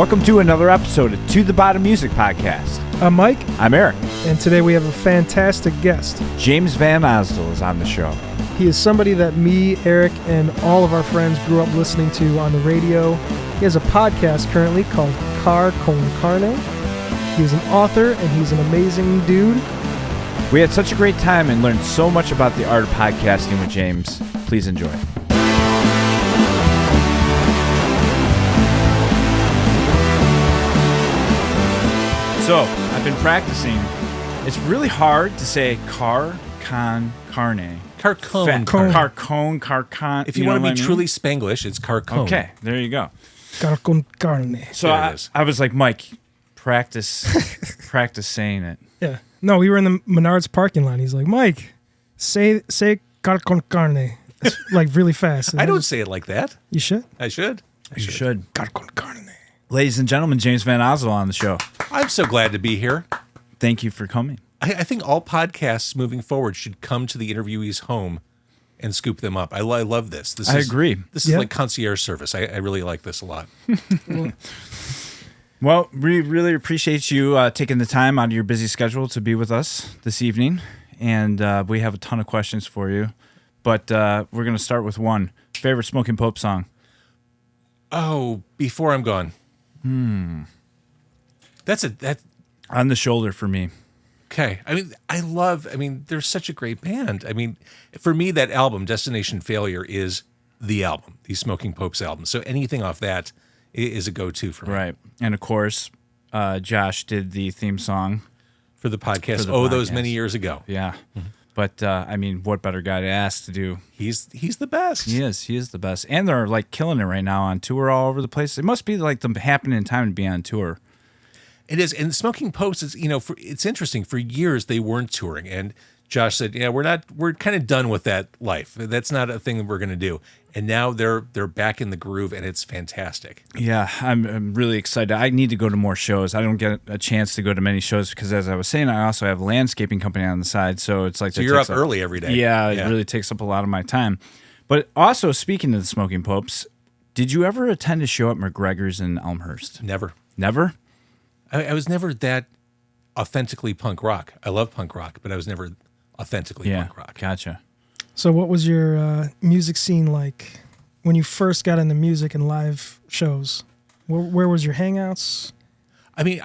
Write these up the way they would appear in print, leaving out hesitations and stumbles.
Welcome to another episode of To the Bottom Music Podcast. I'm Mike. I'm Eric. And today we have a fantastic guest. James VanOsdol is on the show. He is somebody that me, Eric, and all of our friends grew up listening to on the radio. He has a podcast currently called Car Con Carne. He's an author, and he's an amazing dude. We had such a great time and learned so much about the art of podcasting with James. Please enjoy. So, I've been practicing. It's really hard to say car con carne. Carcone. Carcone. If you want to be truly Spanglish, it's carcone. Okay, there you go. Car Con Carne. So I was like, Mike, practice saying it. Yeah. No, we were in the Menards parking lot. He's like, Mike, say Car Con Carne. It's like really fast. I don't say it like that. You should? I should. You should. Car Con Carne. Ladies and gentlemen, James VanOsdol on the show. I'm so glad to be here. Thank you for coming. I think all podcasts moving forward should come to the interviewee's home and scoop them up. I love this. I agree. This is like concierge service. I really like this a lot. Well, we really appreciate you taking the time out of your busy schedule to be with us this evening. And we have a ton of questions for you. But we're going to start with one. Favorite Smoking Pope song? Oh, Before I'm Gone. That's On the Shoulder for me. Okay. I mean, they're such a great band. I mean, for me, that album, Destination Failure, is the album, the Smoking Popes album. So anything off that is a go-to for me. Right. And of course, Josh did the theme song For the podcast. Those many years ago. Yeah. Mm-hmm. But, I mean, what better guy to ask to do? He's the best. He is the best. And they're, like, killing it right now on tour all over the place. It must be, like, the happening time to be on tour. It is. And Smoking Popes is, it's interesting. For years, they weren't touring. And Josh said, yeah, we're kind of done with that life. That's not a thing that we're going to do. And now they're back in the groove, and it's fantastic. Yeah, I'm really excited. I need to go to more shows. I don't get a chance to go to many shows because, as I was saying, I also have a landscaping company on the side. So it's like... So you're up early every day. Yeah, it really takes up a lot of my time. But also, speaking of the Smoking Popes, did you ever attend a show at McGregor's in Elmhurst? Never. Never? I was never that authentically punk rock. I love punk rock, but I was never authentically punk rock. Gotcha. So what was your music scene like when you first got into music and live shows? Where was your hangouts? I mean,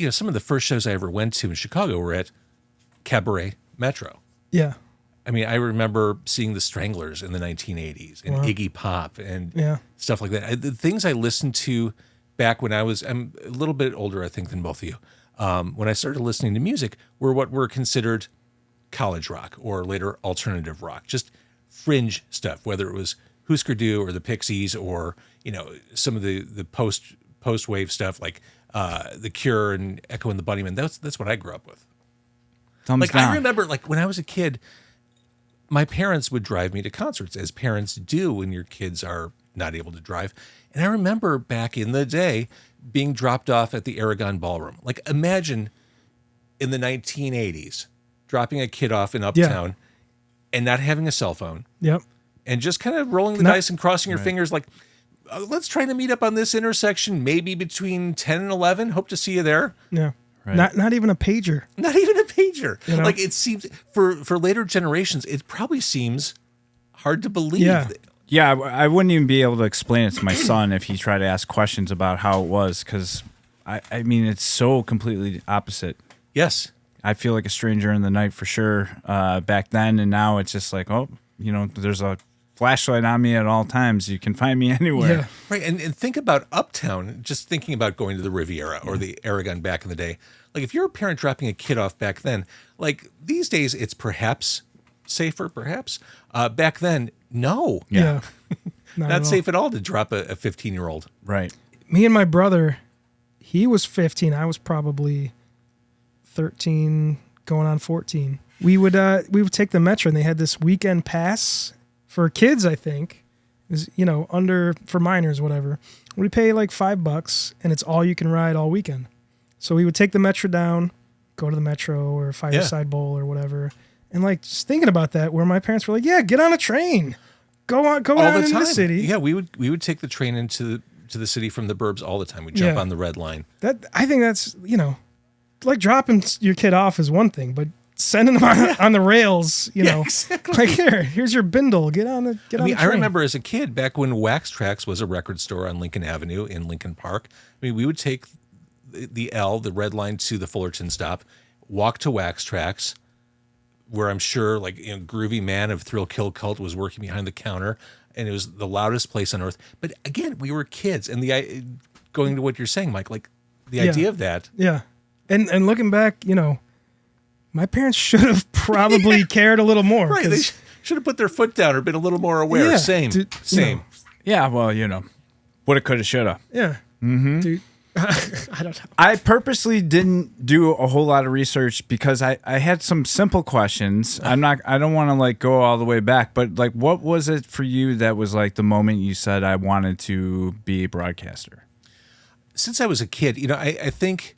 some of the first shows I ever went to in Chicago were at Cabaret Metro. Yeah. I mean, I remember seeing the Stranglers in the 1980s and Iggy Pop and stuff like that. The things I listened to back when I'm a little bit older, I think, than both of you. When I started listening to music were what were considered college rock or later alternative rock, just fringe stuff, whether it was Husker Du or the Pixies or, some of the post-wave stuff like The Cure and Echo and the Bunnymen. That's what I grew up with. Thumbs down. I remember, when I was a kid, my parents would drive me to concerts, as parents do when your kids are not able to drive. And I remember back in the day being dropped off at the Aragon Ballroom. Like, imagine in the 1980s, dropping a kid off in Uptown and not having a cell phone. Yep. And just kind of rolling the dice and crossing your fingers like, let's try to meet up on this intersection, maybe between 10 and 11. Hope to see you there. Yeah. Right. Not even a pager. Not even a pager. Like, it seems, for later generations, it probably seems hard to believe. Yeah. Yeah, I wouldn't even be able to explain it to my son if he tried to ask questions about how it was, because, I mean, it's so completely opposite. Yes. I feel like a stranger in the night for sure back then, and now it's just like, there's a flashlight on me at all times. You can find me anywhere. Yeah. Right, and think about Uptown, just thinking about going to the Riviera or the Aragon back in the day. Like, if you're a parent dropping a kid off back then, like, these days it's perhaps safer, perhaps. Back then, no. Yeah. Not safe at all to drop a 15-year-old. Right. Me and my brother, he was 15. I was probably 13, going on 14. We would take the Metro, and they had this weekend pass for kids, I think. It was, under, for minors, whatever. We pay like $5, and it's all you can ride all weekend. So we would take the Metro down, go to the Metro or Fireside Bowl or whatever. And just thinking about that, where my parents were like, yeah, get on a train. Go down into the city. Yeah, we would take the train into to the city from the burbs all the time. We jump on the red line. I think that's, like dropping your kid off is one thing, but sending them on the rails, exactly. like here's your bindle. Get on the train. I remember as a kid back when Wax Trax was a record store on Lincoln Avenue in Lincoln Park. We would take the red line to the Fullerton stop, walk to Wax Trax, where I'm sure groovy man of Thrill Kill Cult was working behind the counter, and it was the loudest place on earth. But again, we were kids, and going to what you're saying, Mike, like the idea of that. Yeah. And looking back, my parents should have probably cared a little more. Right. They should have put their foot down or been a little more aware. Yeah, Same. Yeah, well, woulda, coulda, shoulda. Yeah. Mm-hmm. Dude, I don't know. I purposely didn't do a whole lot of research because I had some simple questions. I don't want to go all the way back, but what was it for you that was the moment you said I wanted to be a broadcaster? Since I was a kid, I think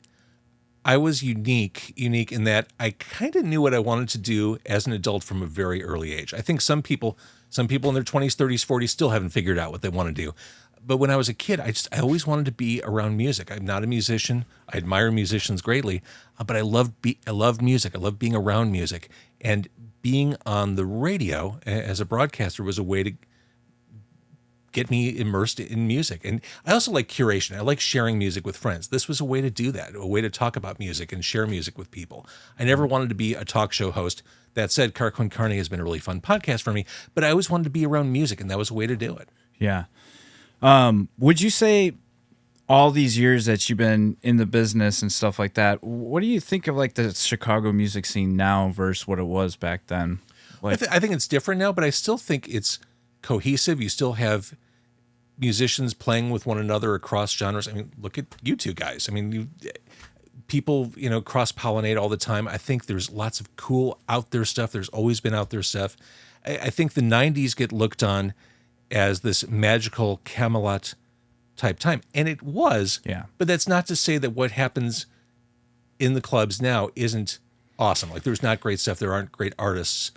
I was unique in that I kind of knew what I wanted to do as an adult from a very early age. I think some people in their 20s, 30s, 40s still haven't figured out what they want to do. But when I was a kid, I always wanted to be around music. I'm not a musician. I admire musicians greatly, but I love music. I love being around music. And being on the radio as a broadcaster was a way to get me immersed in music. And I also like curation. I like sharing music with friends. This was a way to do that, a way to talk about music and share music with people. I never wanted to be a talk show host. That said, Car Con Carne has been a really fun podcast for me, but I always wanted to be around music, and that was a way to do it. Yeah. Would you say all these years that you've been in the business and stuff like that, what do you think of the Chicago music scene now versus what it was back then? I think it's different now, but I still think it's cohesive. You still have musicians playing with one another across genres. I mean, look at you two guys. I mean, people, cross-pollinate all the time. I think there's lots of cool out there stuff. There's always been out there stuff. I think the 90s get looked on as this magical Camelot type time. And it was. Yeah. But that's not to say that what happens in the clubs now isn't awesome. There's not great stuff. There aren't great artists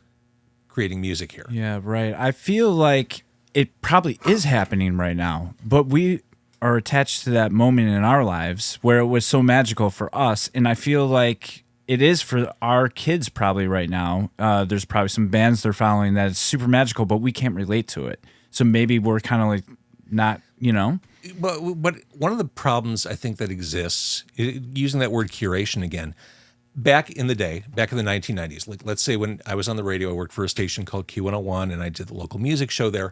creating music here. Yeah, right. I feel like it probably is happening right now, but we are attached to that moment in our lives where it was so magical for us. And I feel like it is for our kids probably right now. There's probably some bands they're following that is super magical, but we can't relate to it. So maybe we're kind of not, But one of the problems I think that exists, using that word curation again, back in the day, back in the 1990s, let's say when I was on the radio, I worked for a station called Q101 and I did the local music show there.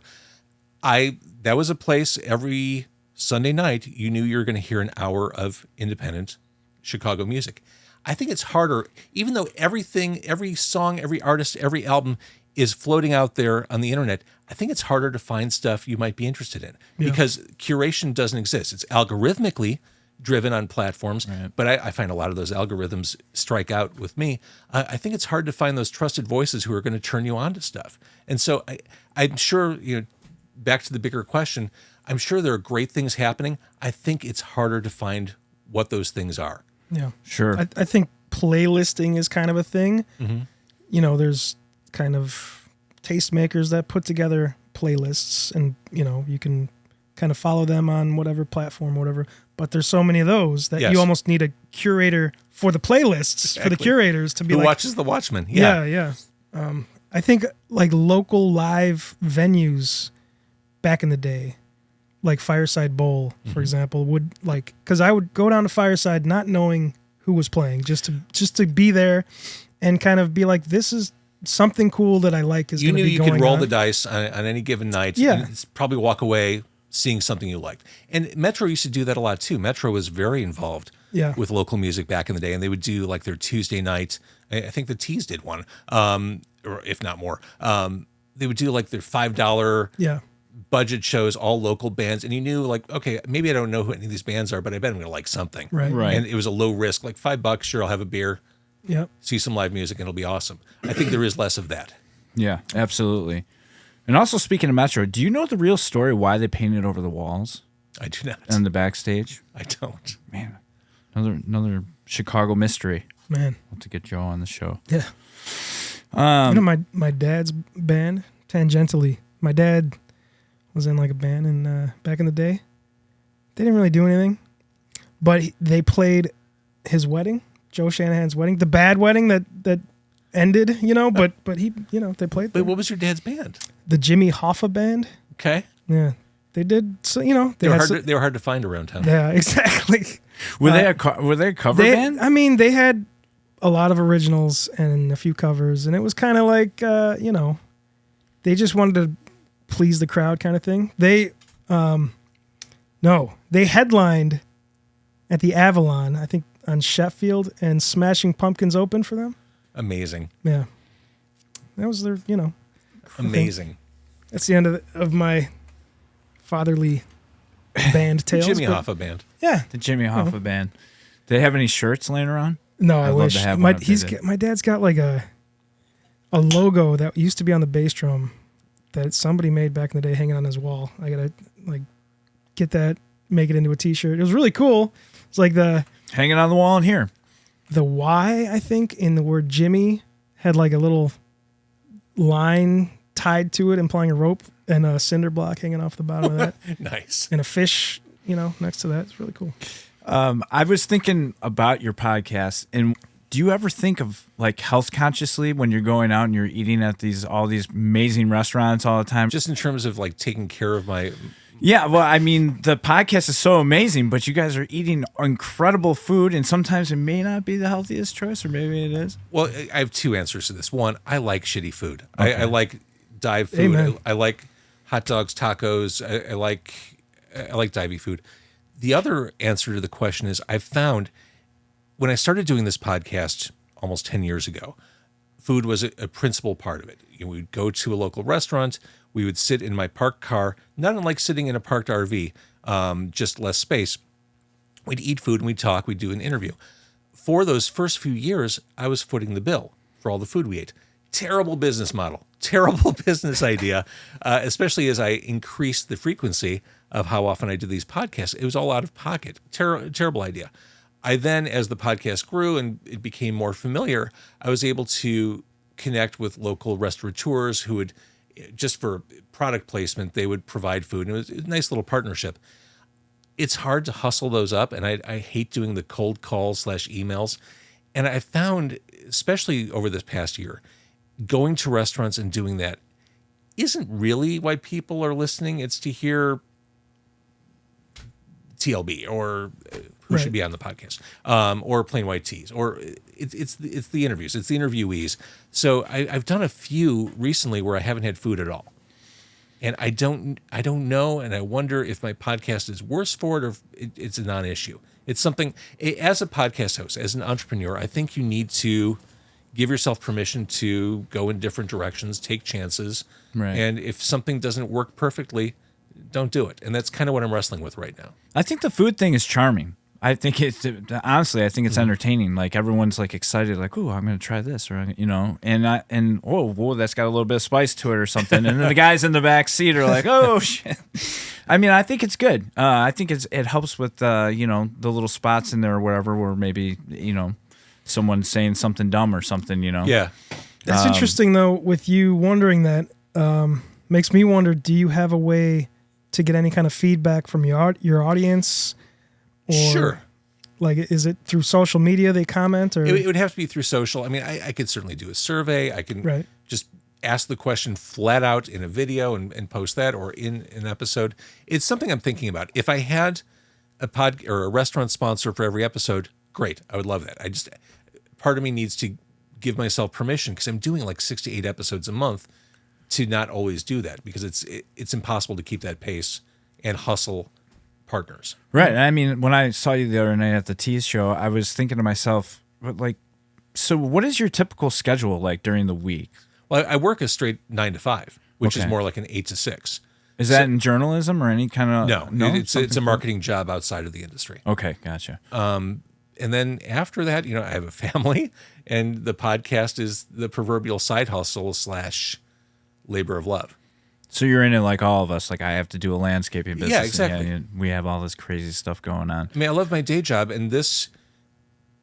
That was a place every Sunday night, you knew you were going to hear an hour of independent Chicago music. I think it's harder, even though everything, every song, every artist, every album is floating out there on the internet. I think it's harder to find stuff you might be interested in because curation doesn't exist. It's algorithmically driven on platforms, right. But I find a lot of those algorithms strike out with me. I think it's hard to find those trusted voices who are going to turn you on to stuff. And so I'm sure, back to the bigger question, I'm sure there are great things happening. I think it's harder to find what those things are. Yeah, sure. I think playlisting is kind of a thing. Mm-hmm. There's kind of tastemakers that put together playlists and, you can kind of follow them on whatever platform, whatever. But there's so many of those that you almost need a curator for the playlists, for the curators to be who watches the Watchmen. Yeah. I think local live venues back in the day, like Fireside Bowl, for example, would because I would go down to Fireside not knowing who was playing, just to be there and kind of be like, this is something cool that I like is going to be going on. You knew you could roll the dice on any given night. Yeah. And probably walk away seeing something you liked. And Metro used to do that a lot too. Metro was very involved with local music back in the day, and they would do their Tuesday night. I think the Tees did one, or if not more. They would do their $5 budget shows, all local bands, and you knew okay, maybe I don't know who any of these bands are, but I bet I'm going to like something. Right. And it was a low risk, $5. Sure, I'll have a beer. Yep. See some live music, and it'll be awesome. I think there is less of that. Yeah, absolutely. And also, speaking of Metro, do you know the real story why they painted over the walls? I do not. And the backstage? I don't. Man, another Chicago mystery. Man. I'll have to get Joe on the show. Yeah. My dad's band, tangentially, my dad was in a band in back in the day. They didn't really do anything, but they played his wedding, Joe Shanahan's wedding, the bad wedding that ended, but he, they played. Wait, what was your dad's band? The Jimmy Hoffa Band. Okay. Yeah. They did, so they were hard to find around town. Yeah, exactly. Were they a cover band? I mean, they had a lot of originals and a few covers, and it was kind of like, they just wanted to please the crowd kind of thing. They headlined at the Avalon, I think on Sheffield, and Smashing Pumpkins opened for them. Amazing. Yeah. That was their, Amazing. That's the end of my fatherly band tales. Jimmy Hoffa Band. Yeah. The Jimmy Hoffa Band. Do they have any shirts laying around? No, I wish. Love to have My dad's got like a logo that used to be on the bass drum that somebody made back in the day hanging on his wall. I gotta get that, make it into a t-shirt. It was really cool. It's like hanging on the wall in here. The Y, I think, in the word Jimmy had like a little line tied to it, implying a rope and a cinder block hanging off the bottom of that. Nice. And a fish, next to that. It's really cool. I was thinking about your podcast, and do you ever think of like health consciously when you're going out and you're eating at all these amazing restaurants all the time? Just in terms of like taking care of my... Yeah, well, I mean, the podcast is so amazing, but you guys are eating incredible food, and sometimes it may not be the healthiest choice, or maybe it is. Well, I have two answers to this. One, I like shitty food. Okay. I like dive food. Amen. I like hot dogs, tacos. I like divey food. The other answer to the question is I've found when I started doing this podcast almost 10 years ago, food was a principal part of it. We'd go to a local restaurant. We would sit in my parked car, not unlike sitting in a parked RV, just less space. We'd eat food and we'd talk. We'd do an interview. For those first few years, I was footing the bill for all the food we ate. Terrible business model, terrible business idea, especially as I increased the frequency of how often I did these podcasts. It was all out of pocket. Terrible idea. I then, as the podcast grew and it became more familiar, I was able to connect with local restaurateurs who would, just for product placement, they would provide food. And it was a nice little partnership. It's hard to hustle those up, and I hate doing the cold calls / emails. And I found, especially over this past year, going to restaurants and doing that isn't really why people are listening. It's to hear TLB or who should be on the podcast, or Plain White Tees, or it's the interviews, it's the interviewees. So I've done a few recently where I haven't had food at all, and I don't know, and I wonder if my podcast is worse for it or if it's a non-issue. It's something, as a podcast host, as an entrepreneur, I think you need to give yourself permission to go in different directions, take chances, right. And if something doesn't work perfectly, don't do it. And that's kind of what I'm wrestling with right now. I think the food thing is charming. I think honestly, I think it's entertaining. Like everyone's like excited, like, "Ooh, I'm going to try this," or and whoa, that's got a little bit of spice to it or something. And then the guys in the back seat are like, "Oh shit." I mean, I think it's good. I think it helps with the little spots in there or whatever where maybe someone's saying something dumb or something. Yeah, that's interesting though. With you wondering that, makes me wonder: do you have a way to get any kind of feedback from your audience? Or, sure. Like, is it through social media they comment? Or it would have to be through social. I mean, I could certainly do a survey. I can just ask the question flat out in a video and post that, or in an episode. It's something I'm thinking about. If I had a pod or a restaurant sponsor for every episode, great. I would love that. Part of me needs to give myself permission, because I'm doing like 6 to 8 episodes a month, to not always do that, because it's impossible to keep that pace and hustle partners. Right. I mean, when I saw you the other night at the Tease show, I was thinking to myself, like, so what is your typical schedule like during the week? Well, I work a straight 9 to 5, which is more like an 8 to 6. Is that in journalism or any kind of... No, it's a marketing job outside of the industry. Okay, gotcha. And then after that, I have a family, and the podcast is the proverbial side hustle / labor of love. So you're in it like all of us. Like, I have to do a landscaping business. Yeah, exactly. And we have all this crazy stuff going on. I mean, I love my day job, and this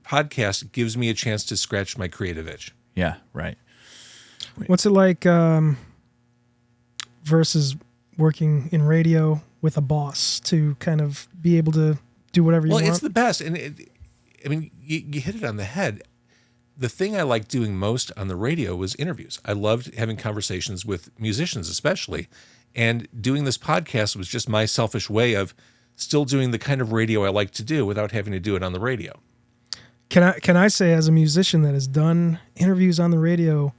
podcast gives me a chance to scratch my creative itch. Yeah, right. What's it like versus working in radio with a boss to kind of be able to do whatever you want. Well, it's the best. And you hit it on the head. The thing I liked doing most on the radio was interviews. I loved having conversations with musicians, especially. And doing this podcast was just my selfish way of still doing the kind of radio I like to do without having to do it on the radio. Can I say, as a musician that has done interviews on the radio,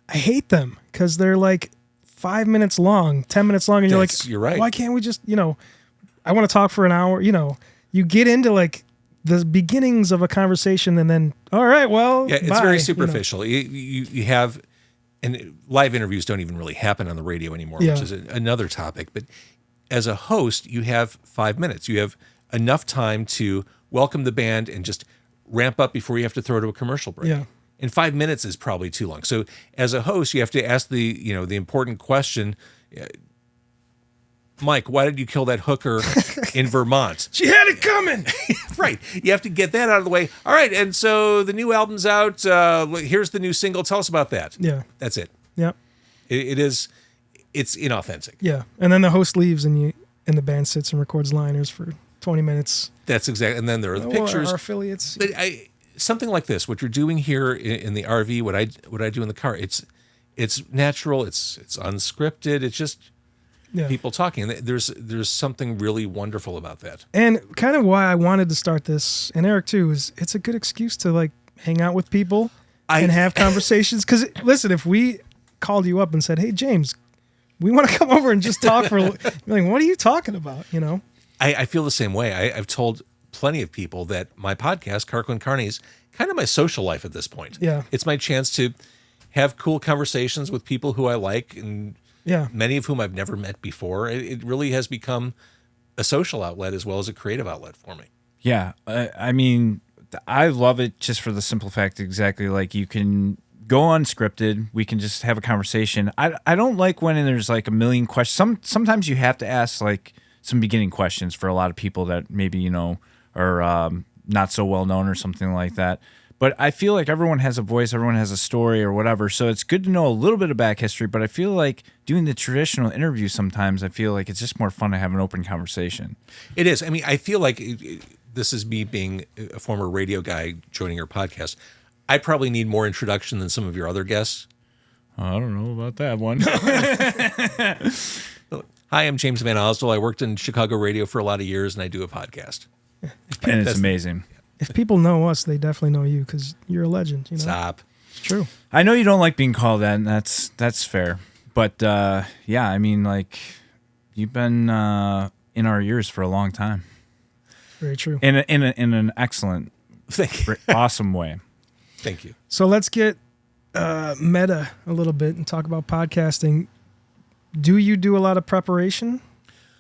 I hate them because they're like 5 minutes long, 10 minutes long, and you're right. Why can't we just, I want to talk for an hour, you get into like the beginnings of a conversation and then, all right, well, yeah, it's bye, very superficial. You have, and live interviews don't even really happen on the radio anymore, which is another topic. But as a host, you have 5 minutes. You have enough time to welcome the band and just ramp up before you have to throw to a commercial break. Yeah. And 5 minutes is probably too long. So as a host, you have to ask the important question. Mike, why did you kill that hooker in Vermont? She had it coming. Right. You have to get that out of the way. All right. And so the new album's out. Here's the new single. Tell us about that. Yeah. That's it. Yeah. It's inauthentic. Yeah. And then the host leaves and the band sits and records liners for 20 minutes. That's exactly. And then there are the pictures. Our affiliates. But something like this, what you're doing here in the RV, what I do in the car, it's natural. It's unscripted. It's just people talking. There's something really wonderful about that. And kind of why I wanted to start this, and Eric too, is it's a good excuse to like hang out with people and have conversations. Because listen, if we called you up and said, "Hey James, we want to come over and just talk for," you're like, what are you talking about? I feel the same way. I've told plenty of people that my podcast, Carco and Carney, is kind of my social life at this point. Yeah, it's my chance to have cool conversations with people who I like, and many of whom I've never met before. It really has become a social outlet as well as a creative outlet for me. Yeah, I mean, I love it just for the simple fact, exactly like you can go unscripted. We can just have a conversation. I don't like when there's like a million questions. Sometimes you have to ask like some beginning questions for a lot of people that maybe are not so well known or something like that. But I feel like everyone has a voice, everyone has a story or whatever. So it's good to know a little bit of back history. But I feel like doing the traditional interview sometimes, I feel like it's just more fun to have an open conversation. It is. I mean, I feel like this is me being a former radio guy joining your podcast. I probably need more introduction than some of your other guests. I don't know about that one. Hi, I'm James VanOsdol. I worked in Chicago radio for a lot of years, and I do a podcast. And it's amazing. If people know us, they definitely know you because you're a legend. Stop. It's true. I know you don't like being called that, and that's fair. But I mean, like, you've been in our ears for a long time. Very true. In an excellent, awesome way. Thank you. So let's get meta a little bit and talk about podcasting. Do you do a lot of preparation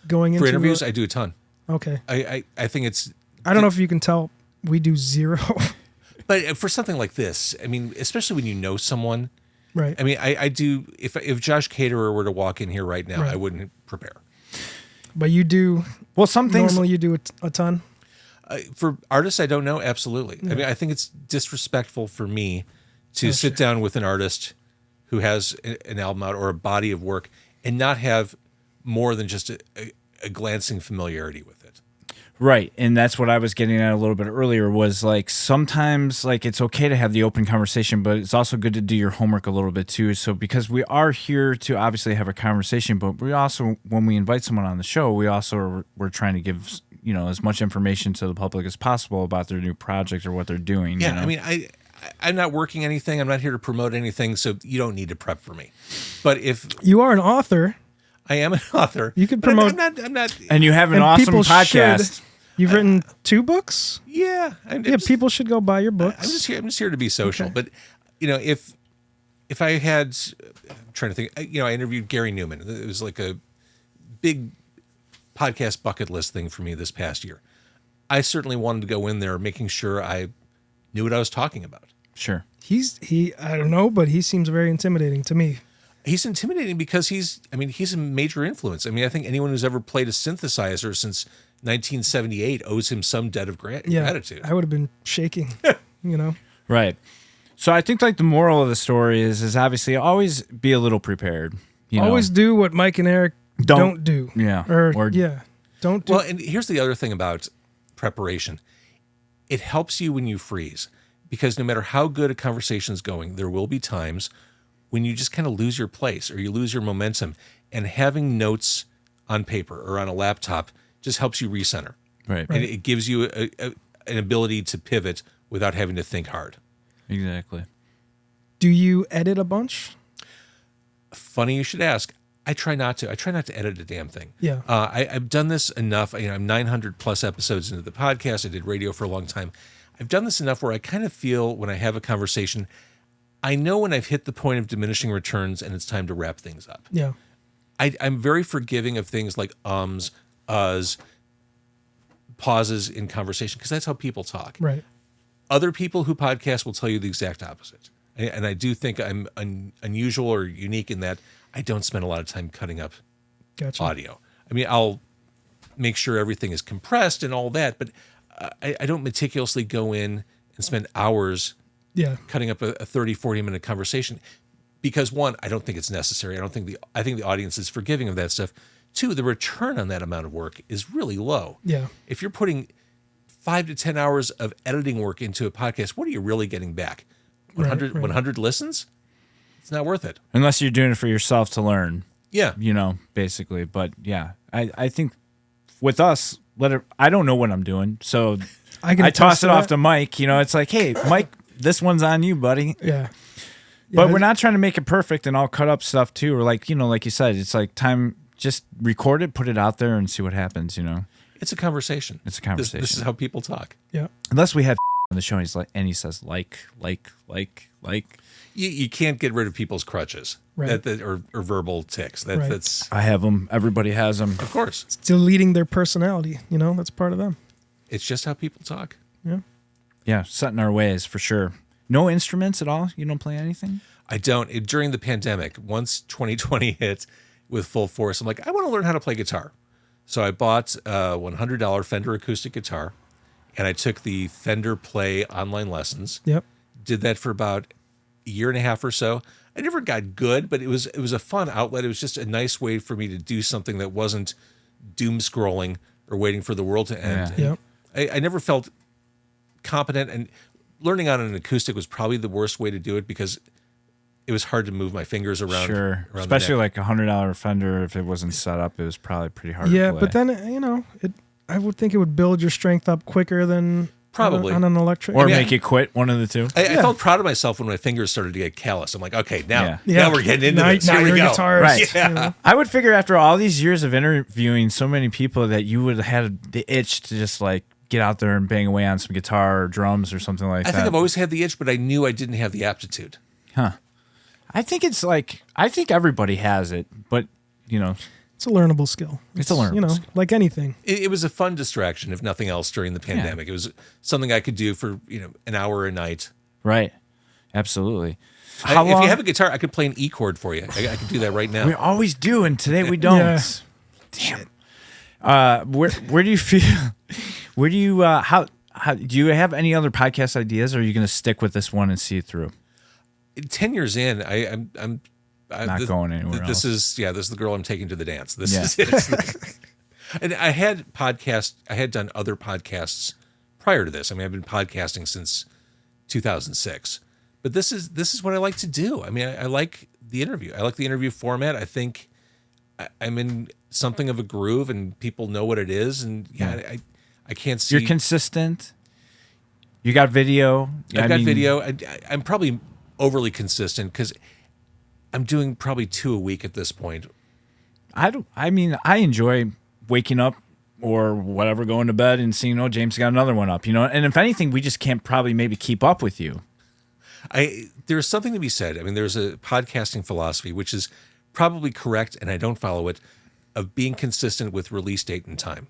going into interviews? I do a ton. Okay. I think it's. I don't know if you can tell. We do zero. But for something like this, I mean, especially when you know someone, right? I mean, I do. If Josh Caterer were to walk in here right now, right. I wouldn't prepare. But you do. Well, some things normally you do a ton. For artists, I don't know. Absolutely. Yeah. I mean, I think it's disrespectful for me to sit down with an artist who has an album out or a body of work and not have more than just a glancing familiarity with it. Right. And that's what I was getting at a little bit earlier was like sometimes like it's okay to have the open conversation, but it's also good to do your homework a little bit too. So because we are here to obviously have a conversation, but we also, when we invite someone on the show, we're trying to give, as much information to the public as possible about their new project or what they're doing. Yeah. I mean, I'm not working anything. I'm not here to promote anything. So you don't need to prep for me. But if you are an author, I am an author. You can promote. I'm not. And you have an awesome podcast. You've written 2 books. Yeah. People should go buy your books. I'm just here to be social. Okay. But if I had, I'm trying to think. I interviewed Gary Newman. It was like a big podcast bucket list thing for me this past year. I certainly wanted to go in there making sure I knew what I was talking about. Sure. I don't know, but he seems very intimidating to me. He's intimidating because he's a major influence. I mean, I think anyone who's ever played a synthesizer since 1978 owes him some debt of gratitude. I would have been shaking, Right. So I think like the moral of the story is obviously always be a little prepared. Always do what Mike and Eric don't do. Yeah. Don't do. Well, and here's the other thing about preparation. It helps you when you freeze, because no matter how good a conversation is going, there will be times when you just kind of lose your place or you lose your momentum, and having notes on paper or on a laptop just helps you recenter. Right. And it gives you an ability to pivot without having to think hard. Exactly. Do you edit a bunch? Funny you should ask. I try not to. I try not to edit a damn thing. Yeah. I've done this enough. I'm 900 plus episodes into the podcast. I did radio for a long time. I've done this enough where I kind of feel when I have a conversation, I know when I've hit the point of diminishing returns and it's time to wrap things up. Yeah. I'm very forgiving of things like ums, uhs, pauses in conversation, because that's how people talk. Right. Other people who podcast will tell you the exact opposite. And I do think I'm unusual or unique in that I don't spend a lot of time cutting up audio. I mean, I'll make sure everything is compressed and all that, but I don't meticulously go in and spend hours cutting up a 30, 40-minute conversation, because one, I don't think it's necessary. I think the audience is forgiving of that stuff. Two, the return on that amount of work is really low. Yeah. If you're putting 5 to 10 hours of editing work into a podcast, what are you really getting back? 100 listens? It's not worth it. Unless you're doing it for yourself to learn. Yeah. Basically. But yeah, I think with us, I don't know what I'm doing. So I toss it off to Mike. It's like, hey, Mike, this one's on you, buddy. Yeah. But we're not trying to make it perfect and all cut up stuff too. Or like you said, it's like time, just record it, put it out there and see what happens, It's a conversation. It's a conversation. This is how people talk. Yeah. Unless we have on the show, he says like. You can't get rid of people's crutches, right? Or verbal tics. That's I have them. Everybody has them. Of course. It's deleting their personality. That's part of them. It's just how people talk. Yeah. Yeah, set in our ways for sure. No instruments at all? You don't play anything? I don't. During the pandemic, once 2020 hit with full force, I'm like, I want to learn how to play guitar. So I bought a $100 Fender acoustic guitar, and I took the Fender Play online lessons. Yep. Did that for about a year and a half or so. I never got good, but it was a fun outlet. It was just a nice way for me to do something that wasn't doom scrolling or waiting for the world to end. Yeah. Yep. I never felt competent, and learning on an acoustic was probably the worst way to do it, because it was hard to move my fingers around. Sure. Especially like a $100 Fender, if it wasn't set up, it was probably pretty hard to play. But then, I would think it would build your strength up quicker than probably on an electric. Or make you quit, one of the two. I felt proud of myself when my fingers started to get callous. I'm like, okay, now we're getting into this. Now Here you're we a go. guitarist. Right. Yeah. I would figure after all these years of interviewing so many people that you would have had the itch to just like get out there and bang away on some guitar or drums or something like that. I think I've always had the itch, but I knew I didn't have the aptitude. Huh. I think everybody has it, but it's a learnable skill. It's a learnable skill. Like anything. It was a fun distraction, if nothing else, during the pandemic. It was something I could do for an hour a night. Right. Absolutely. If you have a guitar, I could play an E chord for you. I could do that right now. We always do, and today we don't. Yeah. Damn. Where do you feel? Where do you how do you have any other podcast ideas, or are you going to stick with this one and see it through? 10 years in, I'm not going anywhere this else. This is the girl I'm taking to the dance. This is it. And I had done other podcasts prior to this. I mean, I've been podcasting since 2006. But this is what I like to do. I mean, I like the interview. I like the interview format. I think I'm in something of a groove, and people know what it is. And I can't see. You're consistent. You got video. I've got video. I'm probably overly consistent because I'm doing probably 2 a week at this point. I mean, I enjoy waking up or whatever, going to bed and seeing, James got another one up, And if anything, we just can't probably maybe keep up with you. There's something to be said. I mean, there's a podcasting philosophy, which is probably correct, and I don't follow it, of being consistent with release date and time.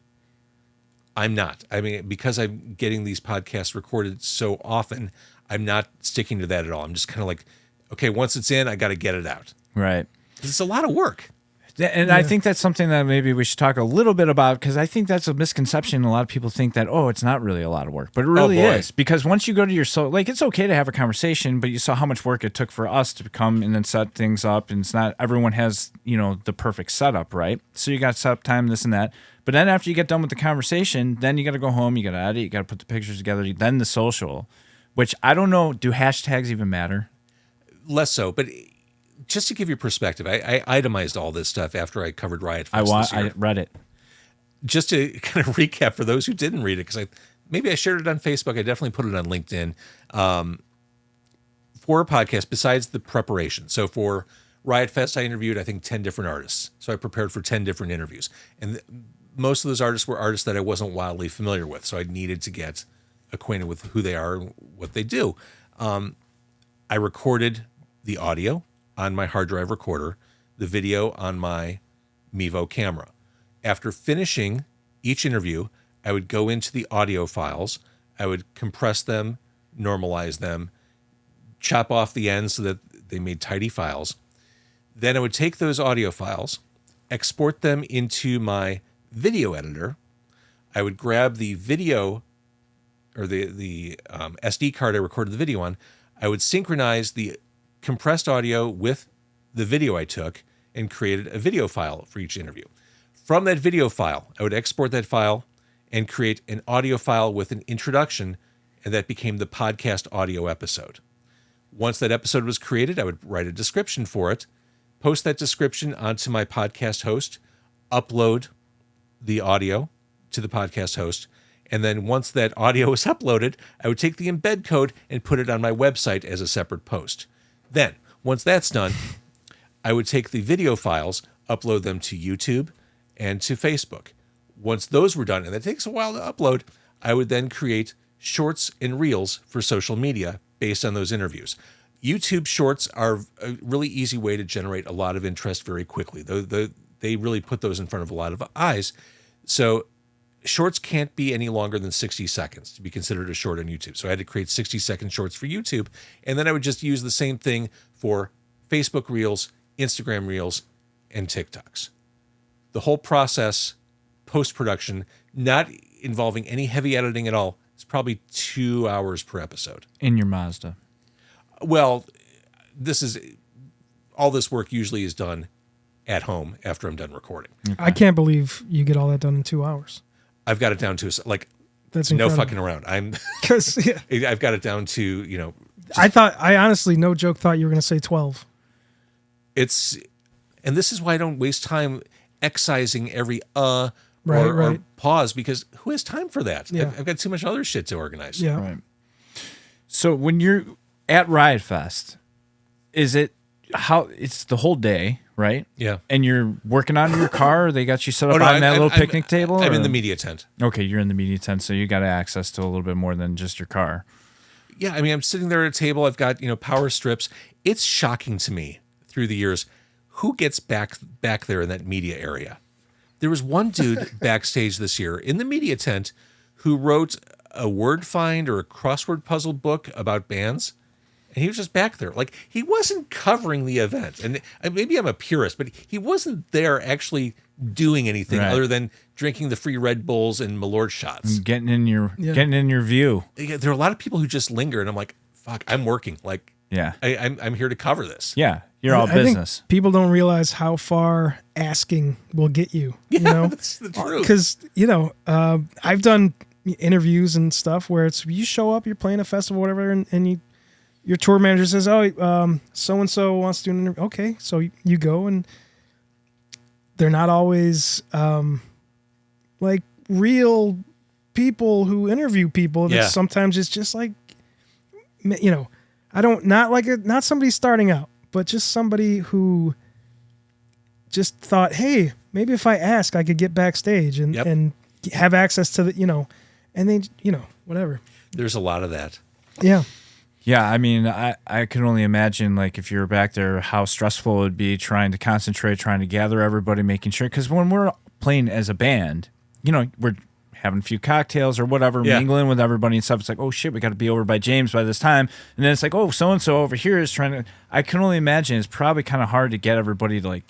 I'm not. I mean, because I'm getting these podcasts recorded so often, I'm not sticking to that at all. I'm just kind of like, okay, once it's in, I got to get it out. Right. It's a lot of work. And I think that's something that maybe we should talk a little bit about, because I think that's a misconception. A lot of people think that, it's not really a lot of work, but it really is. Because once you go to your it's okay to have a conversation, but you saw how much work it took for us to come and then set things up, and it's not everyone has the perfect setup, right? So you got setup time, this and that. But then after you get done with the conversation, then you got to go home, you got to edit, you got to put the pictures together, then the social, which I don't know. Do hashtags even matter? Less so, but just to give you perspective, I itemized all this stuff after I covered Riot Fest this year. I read it. Just to kind of recap for those who didn't read it, because maybe I shared it on Facebook. I definitely put it on LinkedIn. For a podcast, besides the preparation. So for Riot Fest, I interviewed, I think, 10 different artists. So I prepared for 10 different interviews. And most of those artists were artists that I wasn't wildly familiar with. So I needed to get acquainted with who they are and what they do. I recorded the audio on my hard drive recorder, the video on my Mevo camera. After finishing each interview, I would go into the audio files. I would compress them, normalize them, chop off the ends so that they made tidy files. Then I would take those audio files, export them into my video editor. I would grab the video or the SD card I recorded the video on. I would synchronize the compressed audio with the video I took and created a video file for each interview. From that video file, I would export that file and create an audio file with an introduction, and that became the podcast audio episode. Once that episode was created, I would write a description for it, post that description onto my podcast host, upload the audio to the podcast host, and then once that audio was uploaded, I would take the embed code and put it on my website as a separate post. Then, once that's done, I would take the video files, upload them to YouTube and to Facebook. Once those were done, and that takes a while to upload, I would then create shorts and reels for social media based on those interviews. YouTube shorts are a really easy way to generate a lot of interest very quickly. They really put those in front of a lot of eyes. So shorts can't be any longer than 60 seconds to be considered a short on YouTube. So I had to create 60-second shorts for YouTube. And then I would just use the same thing for Facebook Reels, Instagram Reels, and TikToks. The whole process, post-production, not involving any heavy editing at all, is probably 2 hours per episode. In your Mazda. Well, all this work usually is done at home after I'm done recording. Okay. I can't believe you get all that done in 2 hours. I've got it down to that's no fucking around. I've got it down to I honestly, no joke, thought you were going to say 12. And this is why I don't waste time excising every or pause, because who has time for that? Yeah. I've got too much other shit to organize. Yeah. Right. So when you're at Riot Fest, it's the whole day, right? Yeah. And you're working on your car, or they got you set up on that little picnic table? I'm in the media tent. Okay, you're in the media tent, so you got access to a little bit more than just your car. Yeah, I mean, I'm sitting there at a table. I've got, power strips. It's shocking to me through the years who gets back there in that media area. There was one dude backstage this year in the media tent who wrote a word find or a crossword puzzle book about bands. And he was just back there. Like, he wasn't covering the event. And maybe I'm a purist, but he wasn't there actually doing anything other than drinking the free Red Bulls and Malort shots. And getting in your view. Yeah, there are a lot of people who just linger, and I'm like, fuck, I'm working. Like, yeah, I'm here to cover this. Yeah, you're all business. Think people don't realize how far asking will get you. Yeah, that's the truth. Because, I've done interviews and stuff where it's you show up, you're playing a festival, whatever, and your tour manager says, so-and-so wants to do an interview. Okay, so you go, and they're not always like real people who interview people. Yeah. Sometimes it's just like, not somebody starting out, but just somebody who just thought, hey, maybe if I ask, I could get backstage and have access to the, and they, whatever. There's a lot of that. Yeah. Yeah, I mean, I can only imagine, like, if you were back there, how stressful it would be trying to concentrate, trying to gather everybody, making sure. Because when we're playing as a band, we're having a few cocktails or whatever, mingling with everybody and stuff. It's like, oh, shit, we got to be over by James by this time. And then it's like, oh, so-and-so over here is trying to... I can only imagine it's probably kind of hard to get everybody to,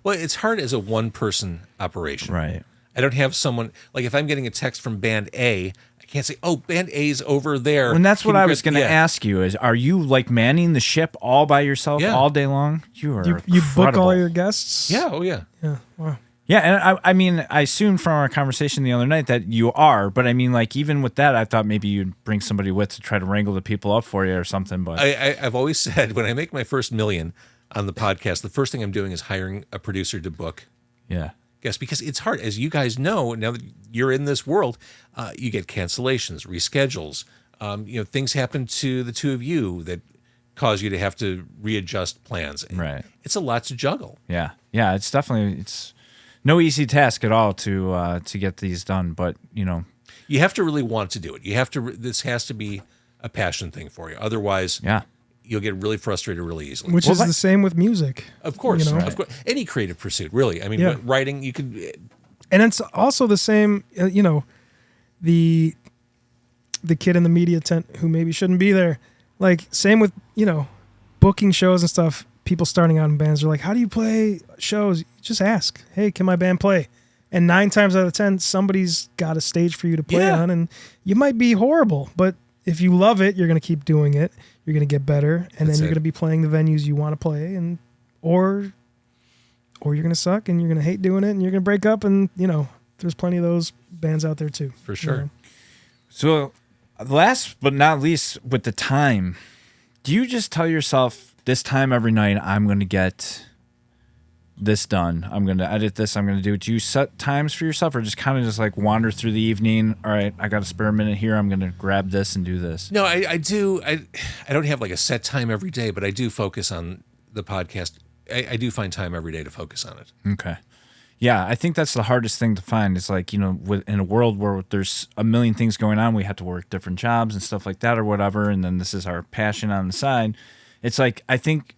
Well, it's hard as a one-person operation. Right. I don't have someone, like if I'm getting a text from band A, I can't say, oh, band A's over there. And that's what I was going to ask you is, are you like manning the ship all by yourself all day long? You are You book all your guests? Yeah, oh yeah. Yeah, wow. Yeah, and I mean, I assumed from our conversation the other night that you are, but I mean, like, even with that, I thought maybe you'd bring somebody with to try to wrangle the people up for you or something, but... I've always said, when I make my first $1 million on the podcast, the first thing I'm doing is hiring a producer to book. Yeah. Yes, because it's hard. As you guys know, now that you're in this world, you get cancellations, reschedules. Things happen to the two of you that cause you to have to readjust plans. Right. It's a lot to juggle. Yeah. Yeah, it's definitely... It's no easy task at all to get these done, but, You have to really want to do it. You have to. This has to be a passion thing for you. Otherwise, you'll get really frustrated really easily. Which is the same with music. Of course. Right. Of course. Any creative pursuit, really. I mean, writing, you can... And it's also the same, the kid in the media tent who maybe shouldn't be there. Like, same with, booking shows and stuff. People starting out in bands are like, how do you play shows? Just ask, hey, can my band play? And 9 times out of 10, somebody's got a stage for you to play on, and you might be horrible, but if you love it, you're going to keep doing it. You're going to get better, and then you're going to be playing the venues you want to play, and or you're going to suck, and you're going to hate doing it, and you're going to break up, and, there's plenty of those bands out there, too. For sure. So, last but not least, with the time, do you just tell yourself, this time every night, I'm going to get this done. I'm going to edit this. I'm going to do it. Do you set times for yourself or just kind of just like wander through the evening? All right, I got a spare minute here. I'm going to grab this and do this. No, I do. I don't have like a set time every day, but I do focus on the podcast. I do find time every day to focus on it. Okay. Yeah, I think that's the in thing to find. It's like, in a world where there's a million things going on, we have to work different jobs and stuff like that or whatever, and then this is our passion on the side. It's like, I think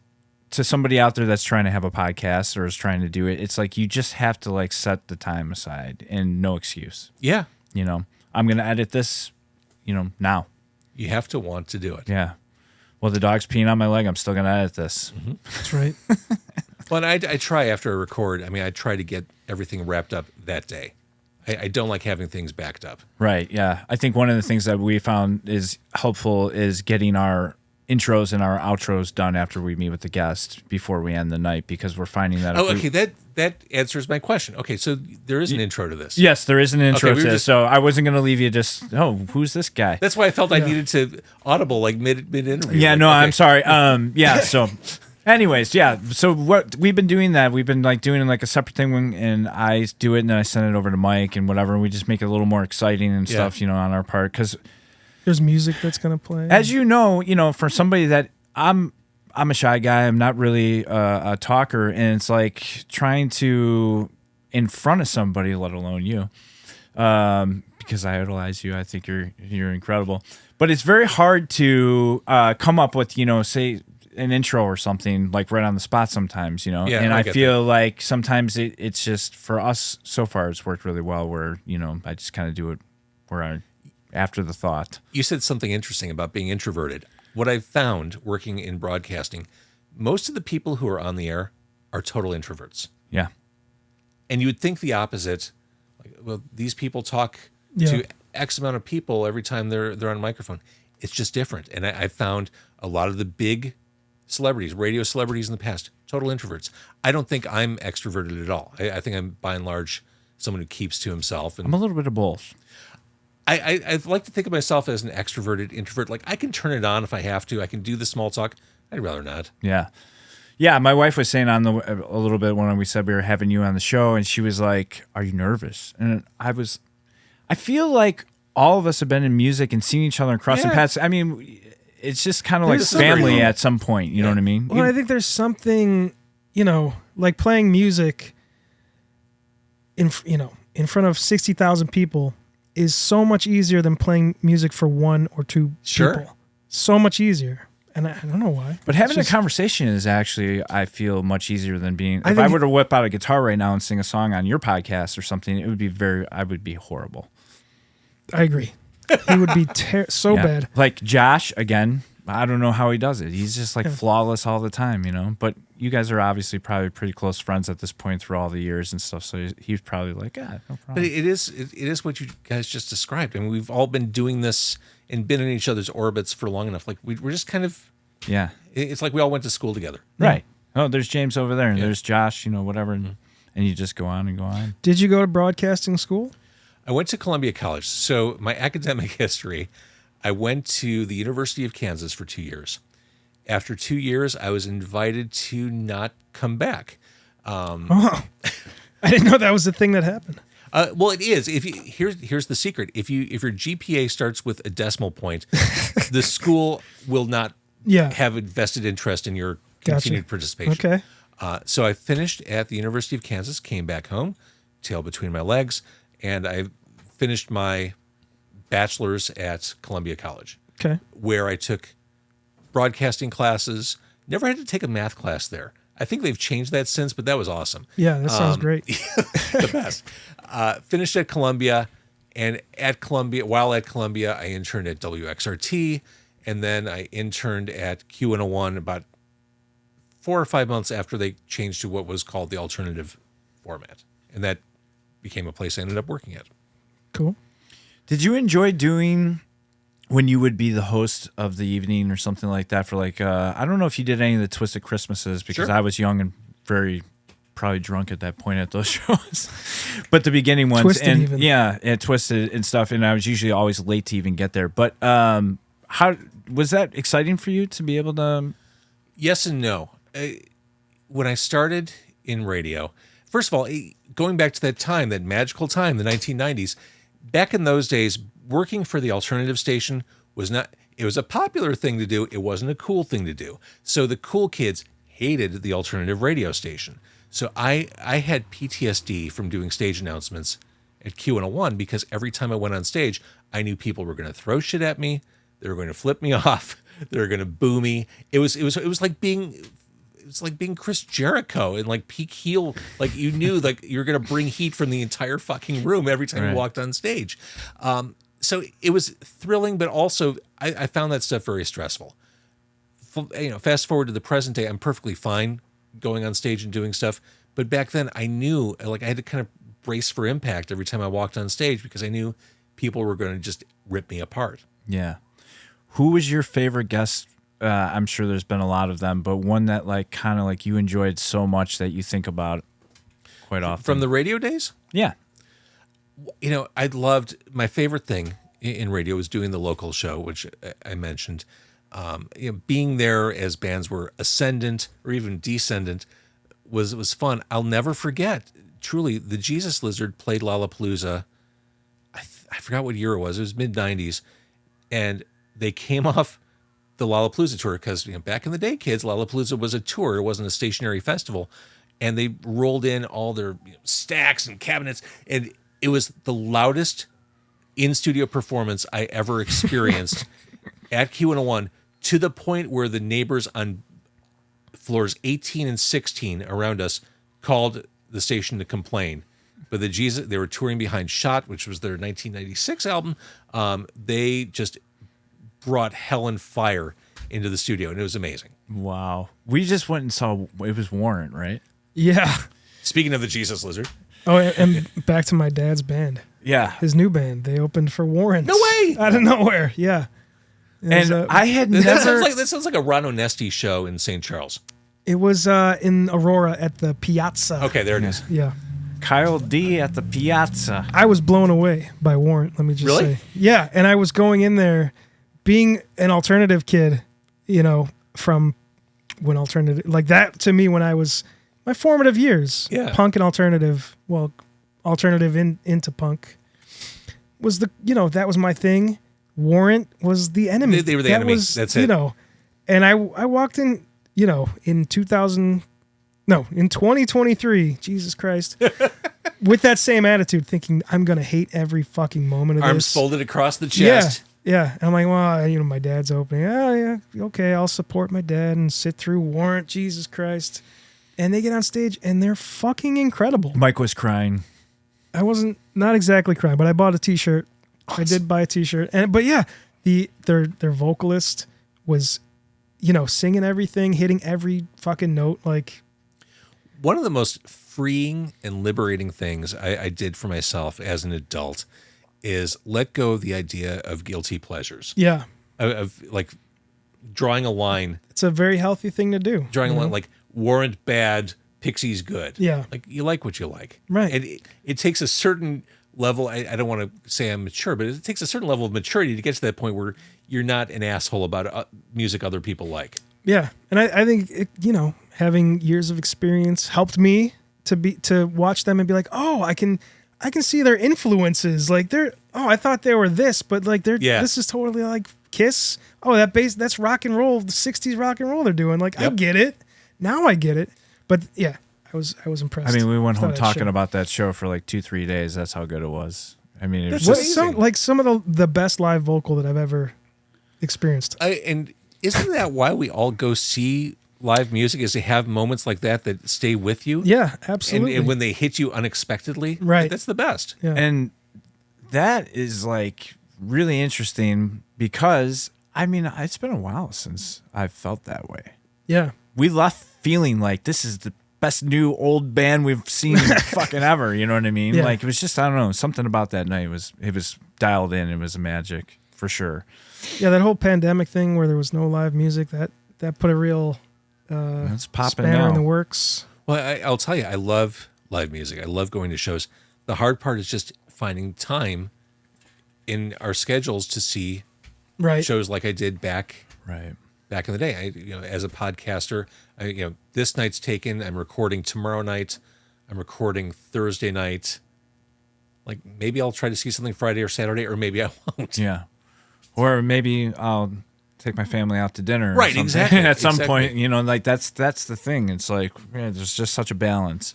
to somebody out there that's trying to have a podcast or is trying to do it, it's like you just have to like set the time aside and no excuse. Yeah. I'm going to edit this, now. You have to want to do it. Yeah. Well, the dog's peeing on my leg. I'm still going to edit this. Mm-hmm. That's right. Well, and I try after I record. I mean, I try to get everything wrapped up that day. I don't like having things backed up. Right. Yeah. I think one of the things that we found is helpful is getting our intros and our outros done after we meet with the guest before we end the night, because we're finding that. That answers my question. Okay, so there is an intro to this. Yes, there is an intro to this. So I wasn't going to leave you just, who's this guy? That's why I felt I needed to audible like mid interview. Yeah, no, I'm sorry. So anyways, yeah. So what we've been doing we've been like doing like a separate thing, and I do it and then I send it over to Mike and whatever, and we just make it a little more exciting and stuff, on our part, because there's music that's going to play. As you know, for somebody that I'm a shy guy. I'm not really a talker, and it's like trying to in front of somebody, let alone you, because I idolize you. I think you're incredible. But it's very hard to come up with, say an intro or something like right on the spot sometimes, Yeah, and I feel like sometimes it's just for us so far it's worked really well where, I just kind of do it where after the thought. You said something interesting about being introverted. What I've found working in broadcasting, most of the people who are on the air are total introverts. Yeah. And you would think the opposite. Like, well, these people talk to X amount of people every time they're on a microphone. It's just different. And I found a lot of the big celebrities, radio celebrities in the past, total introverts. I don't think I'm extroverted at all. I think I'm, by and large, someone who keeps to himself. And I'm a little bit of both. I like to think of myself as an extroverted introvert. Like, I can turn it on if I have to. I can do the small talk. I'd rather not. Yeah. Yeah, my wife was saying a little bit when we said we were having you on the show, and she was like, "Are you nervous?" And I feel like all of us have been in music and seen each other and crossing paths. I mean, it's just kind of like family at some point. You know what I mean? Well, I think there's something, like playing music in front of 60,000 people is so much easier than playing music for 1 or 2 people. So much easier. And I don't know why. But having a conversation is actually, I feel, much easier than being... If I were to whip out a guitar right now and sing a song on your podcast or something, it would be I would be horrible. I agree. He would be so bad. Like Josh, again, I don't know how he does it. He's just like flawless all the time, you know. But you guys are obviously probably pretty close friends at this point through all the years and stuff. So he's probably like, no problem. But it is what you guys just described. I mean, we've all been doing this and been in each other's orbits for long enough. Like we're just kind of It's like we all went to school together, right? Oh, there's James over there, and there's Josh, you know, whatever, and you just go on and go on. Did you go to broadcasting school? I went to Columbia College. So my academic history, I went to the University of Kansas for 2 years. After 2 years, I was invited to not come back. I didn't know that was the thing that happened. Well, it is. Here's the secret. If your GPA starts with a decimal point, the school will not have a vested interest in your continued participation. Okay. So I finished at the University of Kansas, came back home, tail between my legs, and I finished my bachelor's at Columbia College. Okay. Where I took broadcasting classes. Never had to take a math class there. I think they've changed that since, but that was awesome. Yeah, that sounds great. The best. Finished at Columbia, and while at Columbia, I interned at WXRT, and then I interned at Q101 about 4 or 5 months after they changed to what was called the alternative format. And that became a place I ended up working at. Cool. Did you enjoy doing when you would be the host of the evening or something like that for like, I don't know if you did any of the Twisted Christmases because I was young and very probably drunk at that point at those shows, but the beginning ones and Twisted and stuff. And I was usually always late to even get there. But how was that exciting for you to be able to? Yes and no. When I started in radio, first of all, going back to that time, that magical time, the 1990s, back in those days, working for the alternative station it was a popular thing to do. It wasn't a cool thing to do. So the cool kids hated the alternative radio station. So I had PTSD from doing stage announcements at Q101 because every time I went on stage, I knew people were going to throw shit at me. They were going to flip me off. They were going to boo me. It was like being Chris Jericho in like peak heel. Like you knew like you're going to bring heat from the entire fucking room every time you walked on stage. So it was thrilling, but also I found that stuff very stressful. Fast forward to the present day, I'm perfectly fine going on stage and doing stuff. But back then I knew like I had to kind of brace for impact every time I walked on stage because I knew people were going to just rip me apart. Yeah. Who was your favorite guest? I'm sure there's been a lot of them, but one that like kind of like you enjoyed so much that you think about quite often. From the radio days? Yeah. I loved, my favorite thing in radio was doing the local show, which I mentioned. Being there as bands were ascendant or even descendant was fun. I'll never forget, truly, the Jesus Lizard played Lollapalooza. I forgot what year it was. It was mid-90s. And they came off the Lollapalooza tour because back in the day, kids, Lollapalooza was a tour. It wasn't a stationary festival. And they rolled in all their stacks and cabinets. And it was the loudest in-studio performance I ever experienced at Q101 to the point where the neighbors on floors 18 and 16 around us called the station to complain. But they were touring behind Shot, which was their 1996 album. They just brought hell and fire into the studio, and it was amazing. Wow. We just went and saw, it was Warrant, right? Yeah. Speaking of the Jesus Lizard. Oh, and back to my dad's band. Yeah. His new band. They opened for Warrant. No way! Out of nowhere, yeah. And I had never... That sounds like a Ron Onesti show in St. Charles. It was in Aurora at the Piazza. Okay, there it is. Yeah. Kyle D at the Piazza. I was blown away by Warrant, let me just say. Yeah, and I was going in there being an alternative kid, from when alternative... Like that to me when I was... My formative years. Yeah. Punk and alternative. Well, alternative into punk. Was that was my thing. Warrant was the enemy. They were the enemy. That's it. And I walked in, in 2023, Jesus Christ, with that same attitude, thinking I'm going to hate every fucking moment of Arms this. folded across the chest. Yeah. And I'm like, well, my dad's opening. Oh, yeah. Okay. I'll support my dad and sit through Warrant. Jesus Christ. And they get on stage and they're fucking incredible. Mike was crying. I wasn't, not exactly crying, but I bought a t-shirt. Awesome. I did buy a t-shirt. But yeah, their vocalist was, singing everything, hitting every fucking note. Like, one of the most freeing and liberating things I did for myself as an adult is let go of the idea of guilty pleasures. Yeah. Of like drawing a line. It's a very healthy thing to do. Drawing a line like Warrant bad, Pixies good. Yeah. Like you like what you like. Right. And it takes a certain level. I don't want to say I'm mature, but it takes a certain level of maturity to get to that point where you're not an asshole about music other people like. Yeah. And I think, having years of experience helped me to watch them and be like, oh, I can see their influences. Like I thought they were this, but like this is totally like Kiss. Oh, that bass, that's rock and roll, the 60s rock and roll they're doing. Like, yep. I get it. Now I get it. But yeah, I was impressed. I mean, we went home talking about that show for like 2-3 days. That's how good it was. I mean, it was just some of the best live vocal that I've ever experienced. And isn't that why we all go see live music, is to have moments like that stay with you? Yeah, absolutely. And when they hit you unexpectedly, right. That's the best. Yeah. And that is like really interesting because, I mean, it's been a while since I've felt that way. Yeah. We left feeling like this is the best new old band we've seen fucking ever. You know what I mean? Yeah. Like, it was just, I don't know, something about that night it was dialed in. It was magic for sure. Yeah, that whole pandemic thing where there was no live music, that put a real it's popping spanner now in the works. Well, I'll tell you, I love live music. I love going to shows. The hard part is just finding time in our schedules to see shows like I did back in the day. As a podcaster, this night's taken. I'm recording tomorrow night. I'm recording Thursday night. Like, maybe I'll try to see something Friday or Saturday, or maybe I won't. Yeah. Or maybe I'll take my family out to dinner. Right, exactly. At some point, like that's the thing. It's like, there's just such a balance.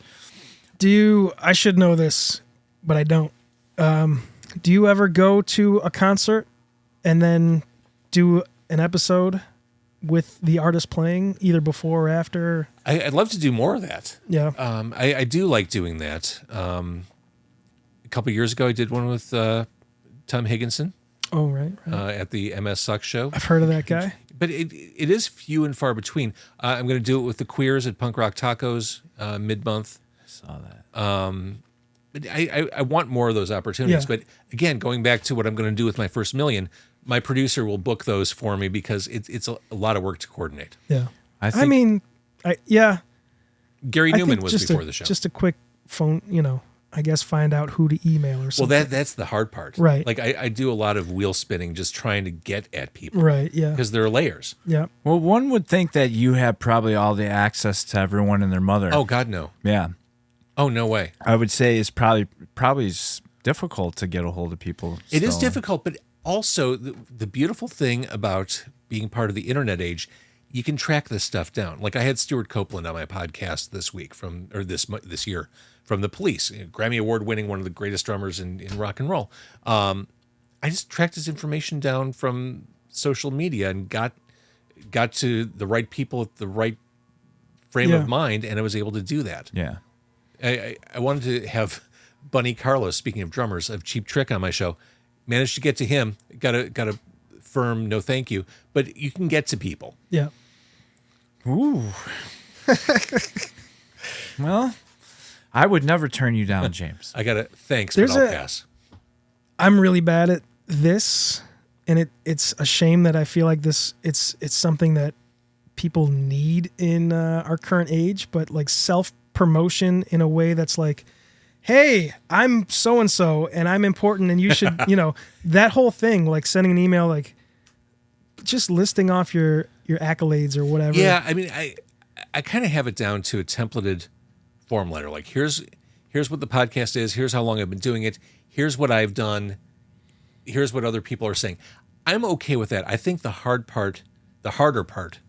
I should know this, but I don't. Do you ever go to a concert and then do an episode with the artist playing, either before or after? I'd love to do more of that. Yeah. I do like doing that. A couple of years ago, I did one with Tom Higginson. Oh, right. At the MS Sucks show. I've heard of that guy. But it is few and far between. I'm going to do it with the Queers at Punk Rock Tacos mid-month. I saw that. But I want more of those opportunities. Yeah. But again, going back to what I'm going to do with my first million, my producer will book those for me because it's a lot of work to coordinate. Yeah. Gary Newman was before the show. Just a quick phone, I guess find out who to email or something. Well, that's the hard part. Right. Like I do a lot of wheel spinning just trying to get at people. Right, yeah. Because there are layers. Yeah. Well, one would think that you have probably all the access to everyone and their mother. Oh, God, no. Yeah. Oh, no way. I would say it's probably difficult to get a hold of people. It is difficult, but also the beautiful thing about being part of the internet age, you can track this stuff down. Like I had Stuart Copeland on my podcast this year from The Police, Grammy Award winning, one of the greatest drummers in rock and roll. I just tracked his information down from social media and got to the right people at the right frame of mind, and I was able to do that. Yeah. I wanted to have Bunny Carlos, speaking of drummers, of Cheap Trick on my show. Managed to get to him. Got a firm no thank you, but you can get to people. Yeah. Ooh. Well, I would never turn you down, James. I got thanks, but I'll pass. I'm really bad at this, and it's a shame that I feel like this. It's something that people need in our current age, but like self-promotion in a way that's like, hey, I'm so-and-so and I'm important and you should, that whole thing, like sending an email, like just listing off your accolades or whatever. Yeah. I mean, I kind of have it down to a templated form letter. Like here's what the podcast is. Here's how long I've been doing it. Here's what I've done. Here's what other people are saying. I'm okay with that. I think the harder part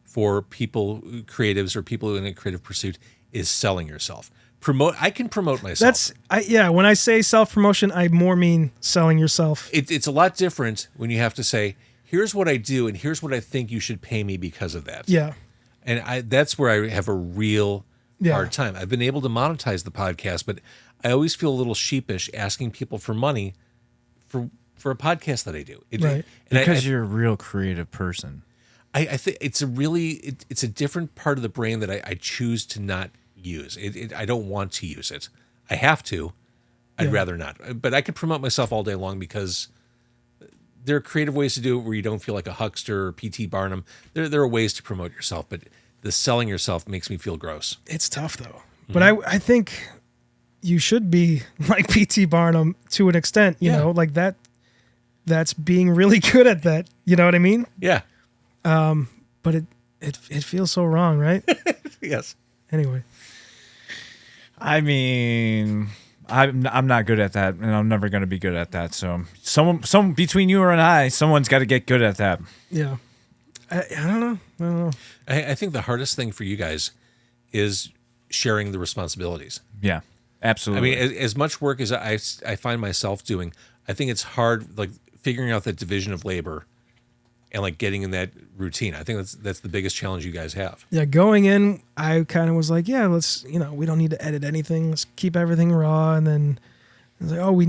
for people, creatives or people in a creative pursuit is selling yourself. I can promote myself. When I say self-promotion, I more mean selling yourself. It's a lot different when you have to say, here's what I do and here's what I think you should pay me because of that. Yeah. And that's where I have a real hard time. I've been able to monetize the podcast, but I always feel a little sheepish asking people for money for a podcast that I do. Right. Because you're a real creative person. I think it's it's a different part of the brain that I choose to not use. I don't want to use it. I have to. I'd rather not. But I could promote myself all day long because there are creative ways to do it where you don't feel like a huckster or P.T. Barnum. There are ways to promote yourself, but the selling yourself makes me feel gross. It's tough though. But I think you should be like P.T. Barnum to an extent, you know, like that's being really good at that. You know what I mean? Yeah. But it feels so wrong, right? Yes. Anyway. I mean, I'm not good at that, and I'm never going to be good at that. So someone between you and I, someone's got to get good at that. Yeah. I don't know. I think the hardest thing for you guys is sharing the responsibilities. Yeah, absolutely. I mean, as much work as I find myself doing, I think it's hard, like figuring out that division of labor and like getting in that routine. I think that's the biggest challenge you guys have. Yeah, going in, I kind of was like, yeah, let's, we don't need to edit anything. Let's keep everything raw. And then I was like, oh,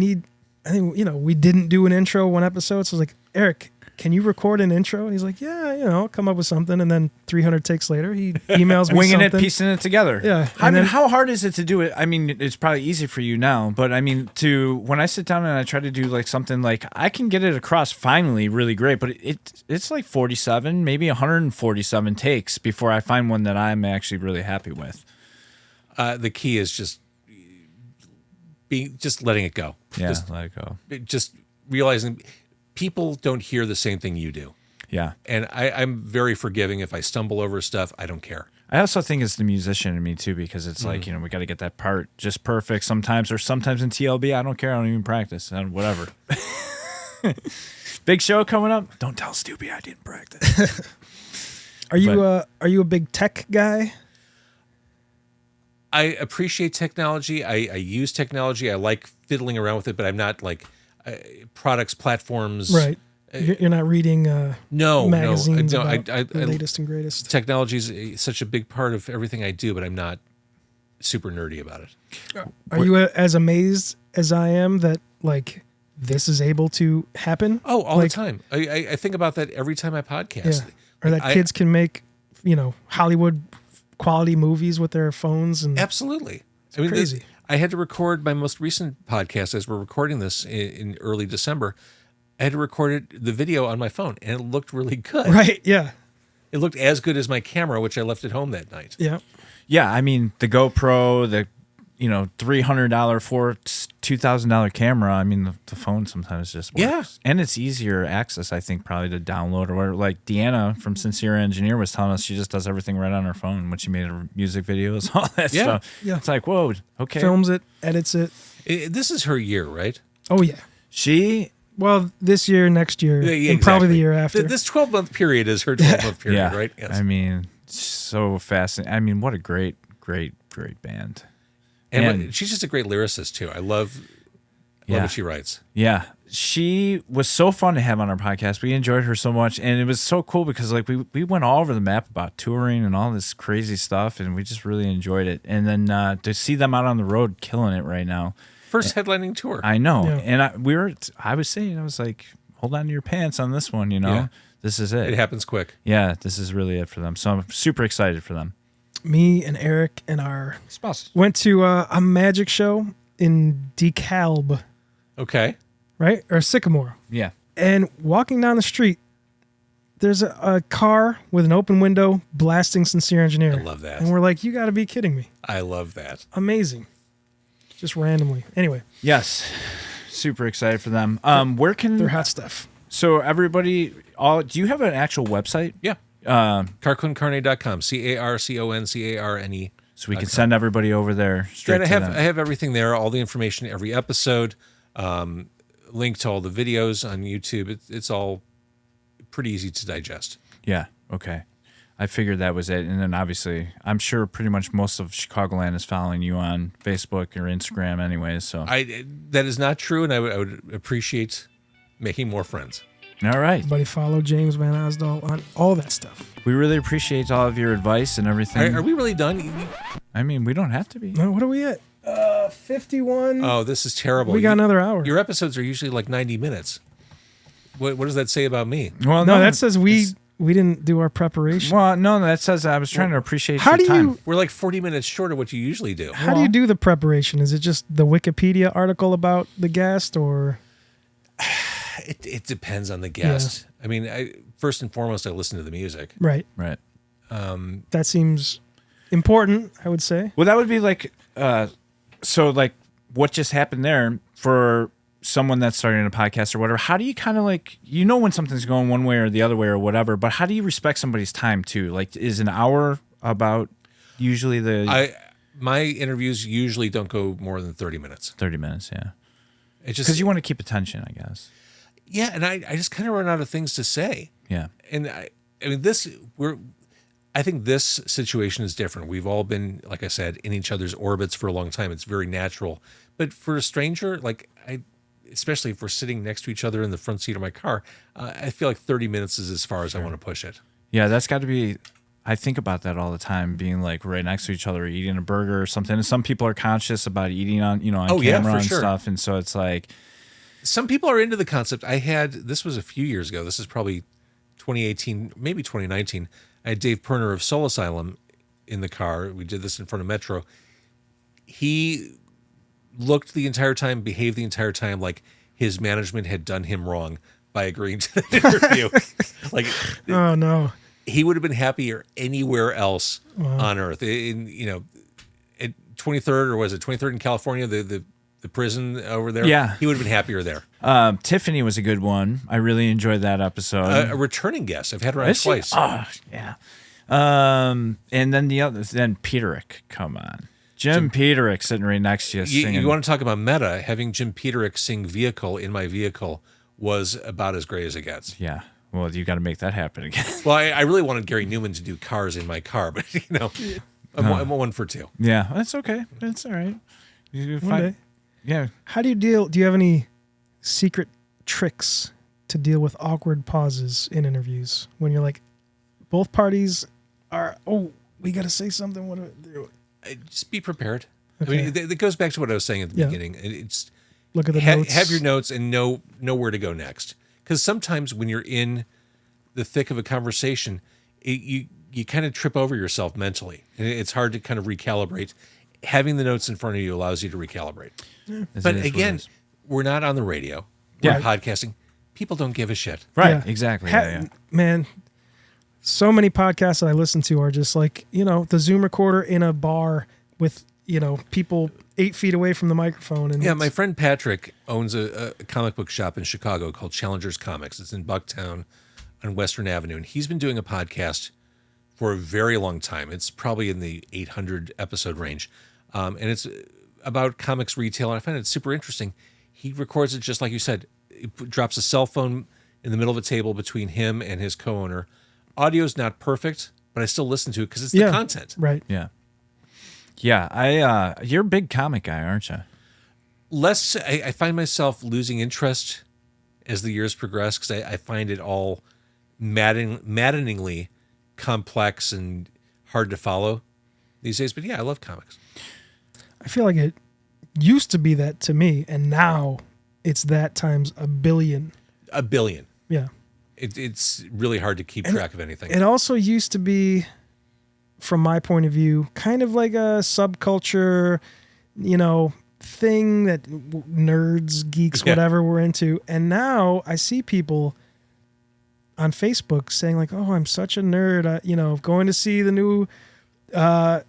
I think, we didn't do an intro one episode. So I was like, Eric, can you record an intro? And he's like, yeah, I'll come up with something. And then 300 takes later, he emails me winging something. it, piecing it together. Yeah. I mean, how hard is it to do it? I mean, it's probably easy for you now, but I mean, when I sit down and I try to do like something like I can get it across finally really great, but it's like 47, maybe 147 takes before I find one that I'm actually really happy with. The key is just letting it go. Yeah, let it go. Just realizing people don't hear the same thing you do. Yeah. And I'm very forgiving. If I stumble over stuff, I don't care. I also think it's the musician in me too, because it's like, we got to get that part just perfect sometimes, or sometimes in TLB, I don't care. I don't even practice and whatever. Big show coming up. Don't tell Stoopy I didn't practice. Are you a big tech guy? I appreciate technology. I use technology. I like fiddling around with it, but I'm not like products, platforms. Right. You're not reading magazines no. about the latest and greatest. Technology is such a big part of everything I do, but I'm not super nerdy about it. Are you as amazed as I am that like this is able to happen? Oh, all the time. I think about that every time I podcast. Yeah. Or that kids can make, Hollywood quality movies with their phones. And absolutely. Crazy. I had to record my most recent podcast as we're recording this in early December. I had to record the video on my phone, and it looked really good. Right, yeah. It looked as good as my camera, which I left at home that night. Yeah. Yeah, I mean, the GoPro, the $300, $2,000 camera. I mean, the phone sometimes just works. Yeah. And it's easier access, I think, probably to download or whatever. Like Deanna from Sincere Engineer was telling us she just does everything right on her phone when she made her music videos, all that stuff. Yeah. It's like, whoa, okay. Films it, edits it. This is her year, right? Oh, yeah. Well, this year, next year, and probably the year after. This 12-month period is her 12-month period, right? Yes. I mean, so fascinating. I mean, what a great band. And she's just a great lyricist, too. I love what she writes. Yeah. She was so fun to have on our podcast. We enjoyed her so much. And it was so cool because like we went all over the map about touring and all this crazy stuff, and we just really enjoyed it. And then to see them out on the road killing it right now. First headlining tour. I know. Yeah. And I was like, hold on to your pants on this one, Yeah. This is it. It happens quick. Yeah, this is really it for them. So I'm super excited for them. Me and Eric and our spouse went to a magic show in DeKalb. Okay. Right? Or Sycamore. Yeah. And walking down the street, there's a car with an open window blasting Sincere Engineer. I love that. And we're like, you got to be kidding me. I love that. Amazing. Just randomly. Anyway. Yes. Super excited for them. Where can they're hot stuff. So everybody, do you have an actual website? Yeah. Carconcarne.com. CarConCarne. So we can send everybody over there straight to them. I have everything there, all the information, every episode, link to all the videos on YouTube. It's all pretty easy to digest. Yeah. Okay. I figured that was it. And then obviously, I'm sure pretty much most of Chicagoland is following you on Facebook or Instagram anyways. So that is not true, and I would appreciate making more friends. All right. Everybody follow James VanOsdol on all that stuff. We really appreciate all of your advice and everything. Are we really done? I mean, we don't have to be. No, what are we at? 51. Oh, this is terrible. We got another hour. Your episodes are usually like 90 minutes. What does that say about me? Well, no, that says we we didn't do our preparation. Well, no, that says I was trying to appreciate how your do time. you- We're like 40 minutes short of what you usually do. How do you do the preparation? Is it just the Wikipedia article about the guest, or? It depends on the guest. Yeah. I mean, first and foremost, I listen to the music. Right. Right. That seems important, I would say. Well, that would be like, so like what just happened there for someone that's starting a podcast or whatever. How do you kind of like, when something's going one way or the other way or whatever, but how do you respect somebody's time too? Like, is an hour about usually my interviews usually don't go more than 30 minutes. 30 minutes, yeah. It's just because you want to keep attention, I guess. Yeah, and I just kind of run out of things to say. Yeah. And I mean, I think this situation is different. We've all been, like I said, in each other's orbits for a long time. It's very natural. But for a stranger, especially if we're sitting next to each other in the front seat of my car, I feel like 30 minutes is as far as I want to push it. Yeah, that's got to be. I think about that all the time, being like right next to each other, eating a burger or something. And some people are conscious about eating on camera and stuff, and so it's like. Some people are into the concept. This was a few years ago. This is probably 2018, maybe 2019. I had Dave Perner of Soul Asylum in the car. We did this in front of Metro. He looked the entire time, behaved the entire time like his management had done him wrong by agreeing to the interview. Oh no, he would have been happier anywhere else on Earth. At 23rd, or was it 23rd in California? The prison over there. Yeah, he would have been happier there. Tiffany was a good one. I really enjoyed that episode. A returning guest. I've had her on twice. Oh yeah. And then then Peterick. Come on, Jim Peterick sitting right next to you. Singing. You want to talk about meta? Having Jim Peterick sing "Vehicle" in my vehicle was about as great as it gets. Yeah. Well, you got to make that happen again. Well, I really wanted Gary Newman to do "Cars" in my car, but I'm 1 for 2. Yeah, that's okay. That's all right. One day. Yeah. How do you deal? Do you have any secret tricks to deal with awkward pauses in interviews when you're like, both parties are, we got to say something? What do just be prepared. Okay. I mean, it goes back to what I was saying at the beginning. It's look at the notes. Have your notes and know where to go next. Because sometimes when you're in the thick of a conversation, you kind of trip over yourself mentally, and it's hard to kind of recalibrate. Having the notes in front of you allows you to recalibrate. Yeah. But again, we're not on the radio. We're podcasting. People don't give a shit. Right, yeah. Exactly. Man, so many podcasts that I listen to are just like, the Zoom recorder in a bar with, people 8 feet away from the microphone. And my friend Patrick owns a comic book shop in Chicago called Challengers Comics. It's in Bucktown on Western Avenue. And he's been doing a podcast for a very long time. It's probably in the 800 episode range. And it's about comics retail. And I find it super interesting. He records it just like you said. He drops a cell phone in the middle of a table between him and his co-owner. Audio's not perfect, but I still listen to it because it's the content. Right. Yeah. Yeah. You're a big comic guy, aren't you? Less. I find myself losing interest as the years progress because I find it all maddeningly complex and hard to follow these days. But yeah, I love comics. I feel like it used to be that to me, and now it's that times a billion. A billion. Yeah. It's really hard to keep track of anything. It also used to be, from my point of view, kind of like a subculture, thing that nerds, geeks, whatever we're into. And now I see people on Facebook saying like, "Oh, I'm such a nerd. Going to see the new, the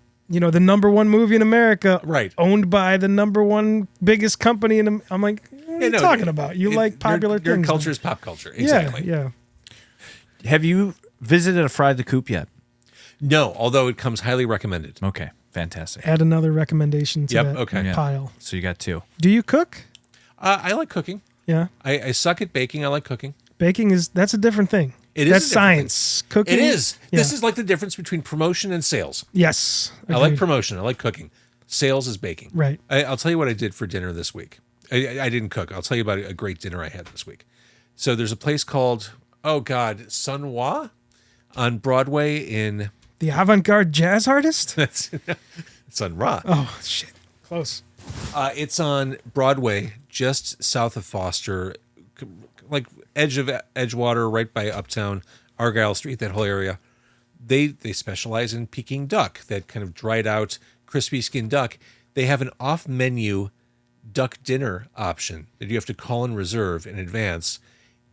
number one movie in America, right? Owned by the number one biggest company." And I'm like, "What are you talking about? You like popular things?" Nerd culture is pop culture. Exactly. Yeah. Have you visited a Fry the Coop yet? No, although it comes highly recommended. Okay, fantastic. Add another recommendation to that pile. So you got 2. Do you cook? I like cooking. Yeah. I suck at baking. I like cooking. Baking that's a different thing. That's science. Cooking. It is. Yeah. This is like the difference between promotion and sales. Yes. Agreed. I like promotion. I like cooking. Sales is baking. Right. I'll tell you what I did for dinner this week. I didn't cook. I'll tell you about a great dinner I had this week. So there's a place called, Sun Hwa on Broadway in... The avant-garde jazz artist? That's Sun Ra. Oh, shit. Close. It's on Broadway, just south of Foster, like edge of Edgewater, right by Uptown, Argyle Street, that whole area. They specialize in Peking duck, that kind of dried out, crispy skinned duck. They have an off-menu duck dinner option that you have to call and reserve in advance.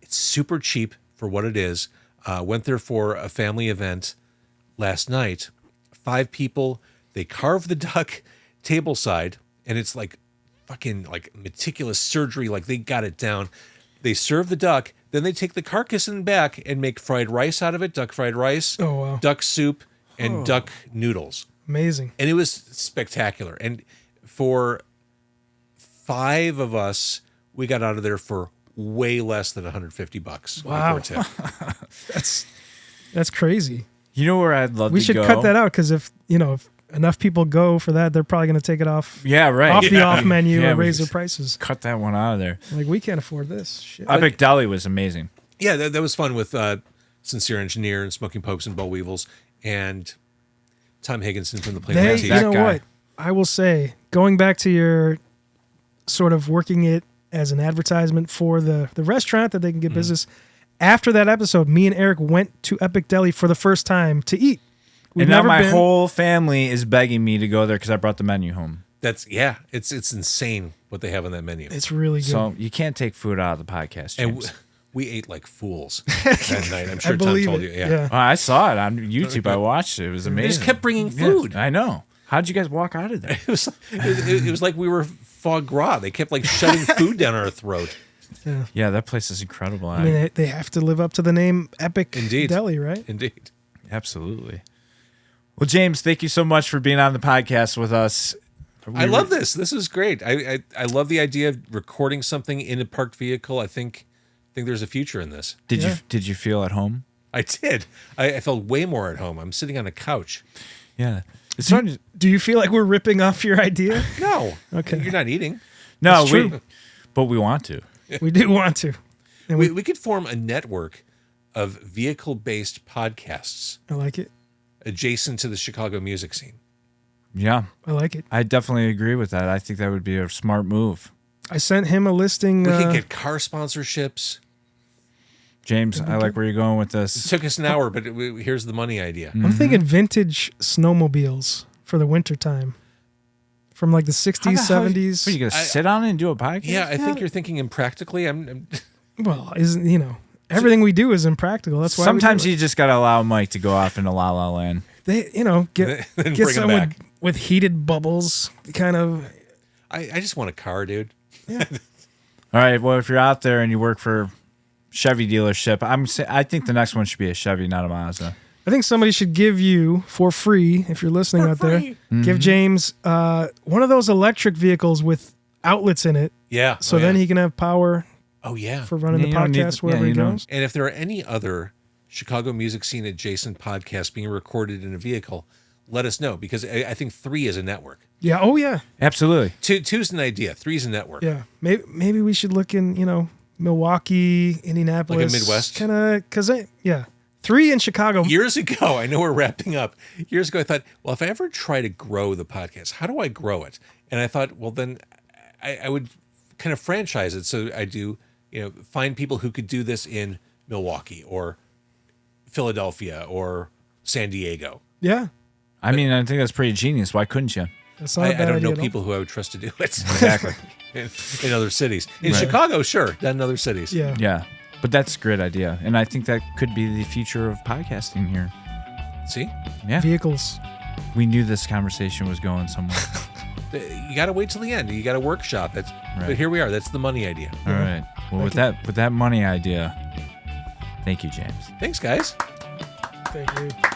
It's super cheap for what it is. Went there for a family event last night. 5 people. They carve the duck tableside, and it's like fucking like meticulous surgery. Like they got it down. They serve the duck. Then they take the carcass in the back and make fried rice out of it, duck fried rice, duck soup, and duck noodles. Amazing. And it was spectacular. And for 5 of us, we got out of there for way less than $150. Wow. Tip. That's crazy. You know where I'd love to go? We should cut that out because if enough people go for that, they're probably going to take it off. Yeah, right. Off the off menu and raise their prices. Cut that one out of there. Like, we can't afford this shit. Epic Deli was amazing. Yeah, that was fun with Sincere Engineer and Smoking Popes and Boll Weevils and Tom Higginson from the Plain You know what? I will say, going back to your sort of working it as an advertisement for the restaurant that they can get business, after that episode, me and Eric went to Epic Deli for the first time to eat. And now my whole family is begging me to go there because I brought the menu home. It's insane what they have on that menu. It's really good. So you can't take food out of the podcast, James. And we ate like fools that night. I'm sure Tom told you. Yeah. I saw it on YouTube. I watched it. It was amazing. They just kept bringing food. Yeah, I know. How'd you guys walk out of there? It was like we were foie gras. They kept like shoving food down our throat. Yeah, that place is incredible. I mean, they have to live up to the name Epic Deli, right? Indeed. Absolutely. Well, James, thank you so much for being on the podcast with us. I love this. This is great. I love the idea of recording something in a parked vehicle. I think there's a future in this. Did you feel at home? I did. I felt way more at home. I'm sitting on a couch. Yeah. Do you feel like we're ripping off your idea? No. Okay. You're not eating. No, but we want to. We do want to. And we could form a network of vehicle-based podcasts. I like it. Adjacent to the Chicago music scene. Yeah. I like it. I definitely agree with that. I think that would be a smart move. I sent him a listing. We could get car sponsorships. James, I like where you're going with this. It took us an hour, but here's the money idea. I'm thinking vintage snowmobiles for the wintertime. From like the 60s, 70s. What, you going to sit on it and do a podcast? Yeah, I think you're thinking impractically. Well, everything we do is impractical. That's why sometimes you just got to allow Mike to go off into La La Land. They, get some with heated bubbles, kind of. I just want a car, dude. Yeah. All right. Well, if you're out there and you work for Chevy dealership, I think the next one should be a Chevy, not a Mazda. I think somebody should give you for free, if you're listening out there, give James one of those electric vehicles with outlets in it. Yeah. So then he can have power. Oh yeah. For running the podcast wherever he goes. And if there are any other Chicago music scene adjacent podcasts being recorded in a vehicle, let us know, because I think 3 is a network. Yeah. Oh yeah. Absolutely. 2's an idea. 3's a network. Yeah. Maybe we should look in Milwaukee, Indianapolis, like a Midwest kind of, because 3 in Chicago. Years ago, I know we're wrapping up. Years ago, I thought, well, if I ever try to grow the podcast, how do I grow it? And I thought, well, then I would kind of franchise it. So I do, find people who could do this in Milwaukee or Philadelphia or San Diego. Yeah. I mean, I think that's pretty genius. Why couldn't you? I don't know people who I would trust to do it. Exactly. in other cities. In Chicago, sure. Not in other cities. Yeah. Yeah. But that's a great idea. And I think that could be the future of podcasting here. See? Yeah. Vehicles. We knew this conversation was going somewhere. You got to wait till the end. You got to workshop it. But here we are. That's the money idea. All right. Well, with that money idea, thank you, James. Thanks, guys. Thank you.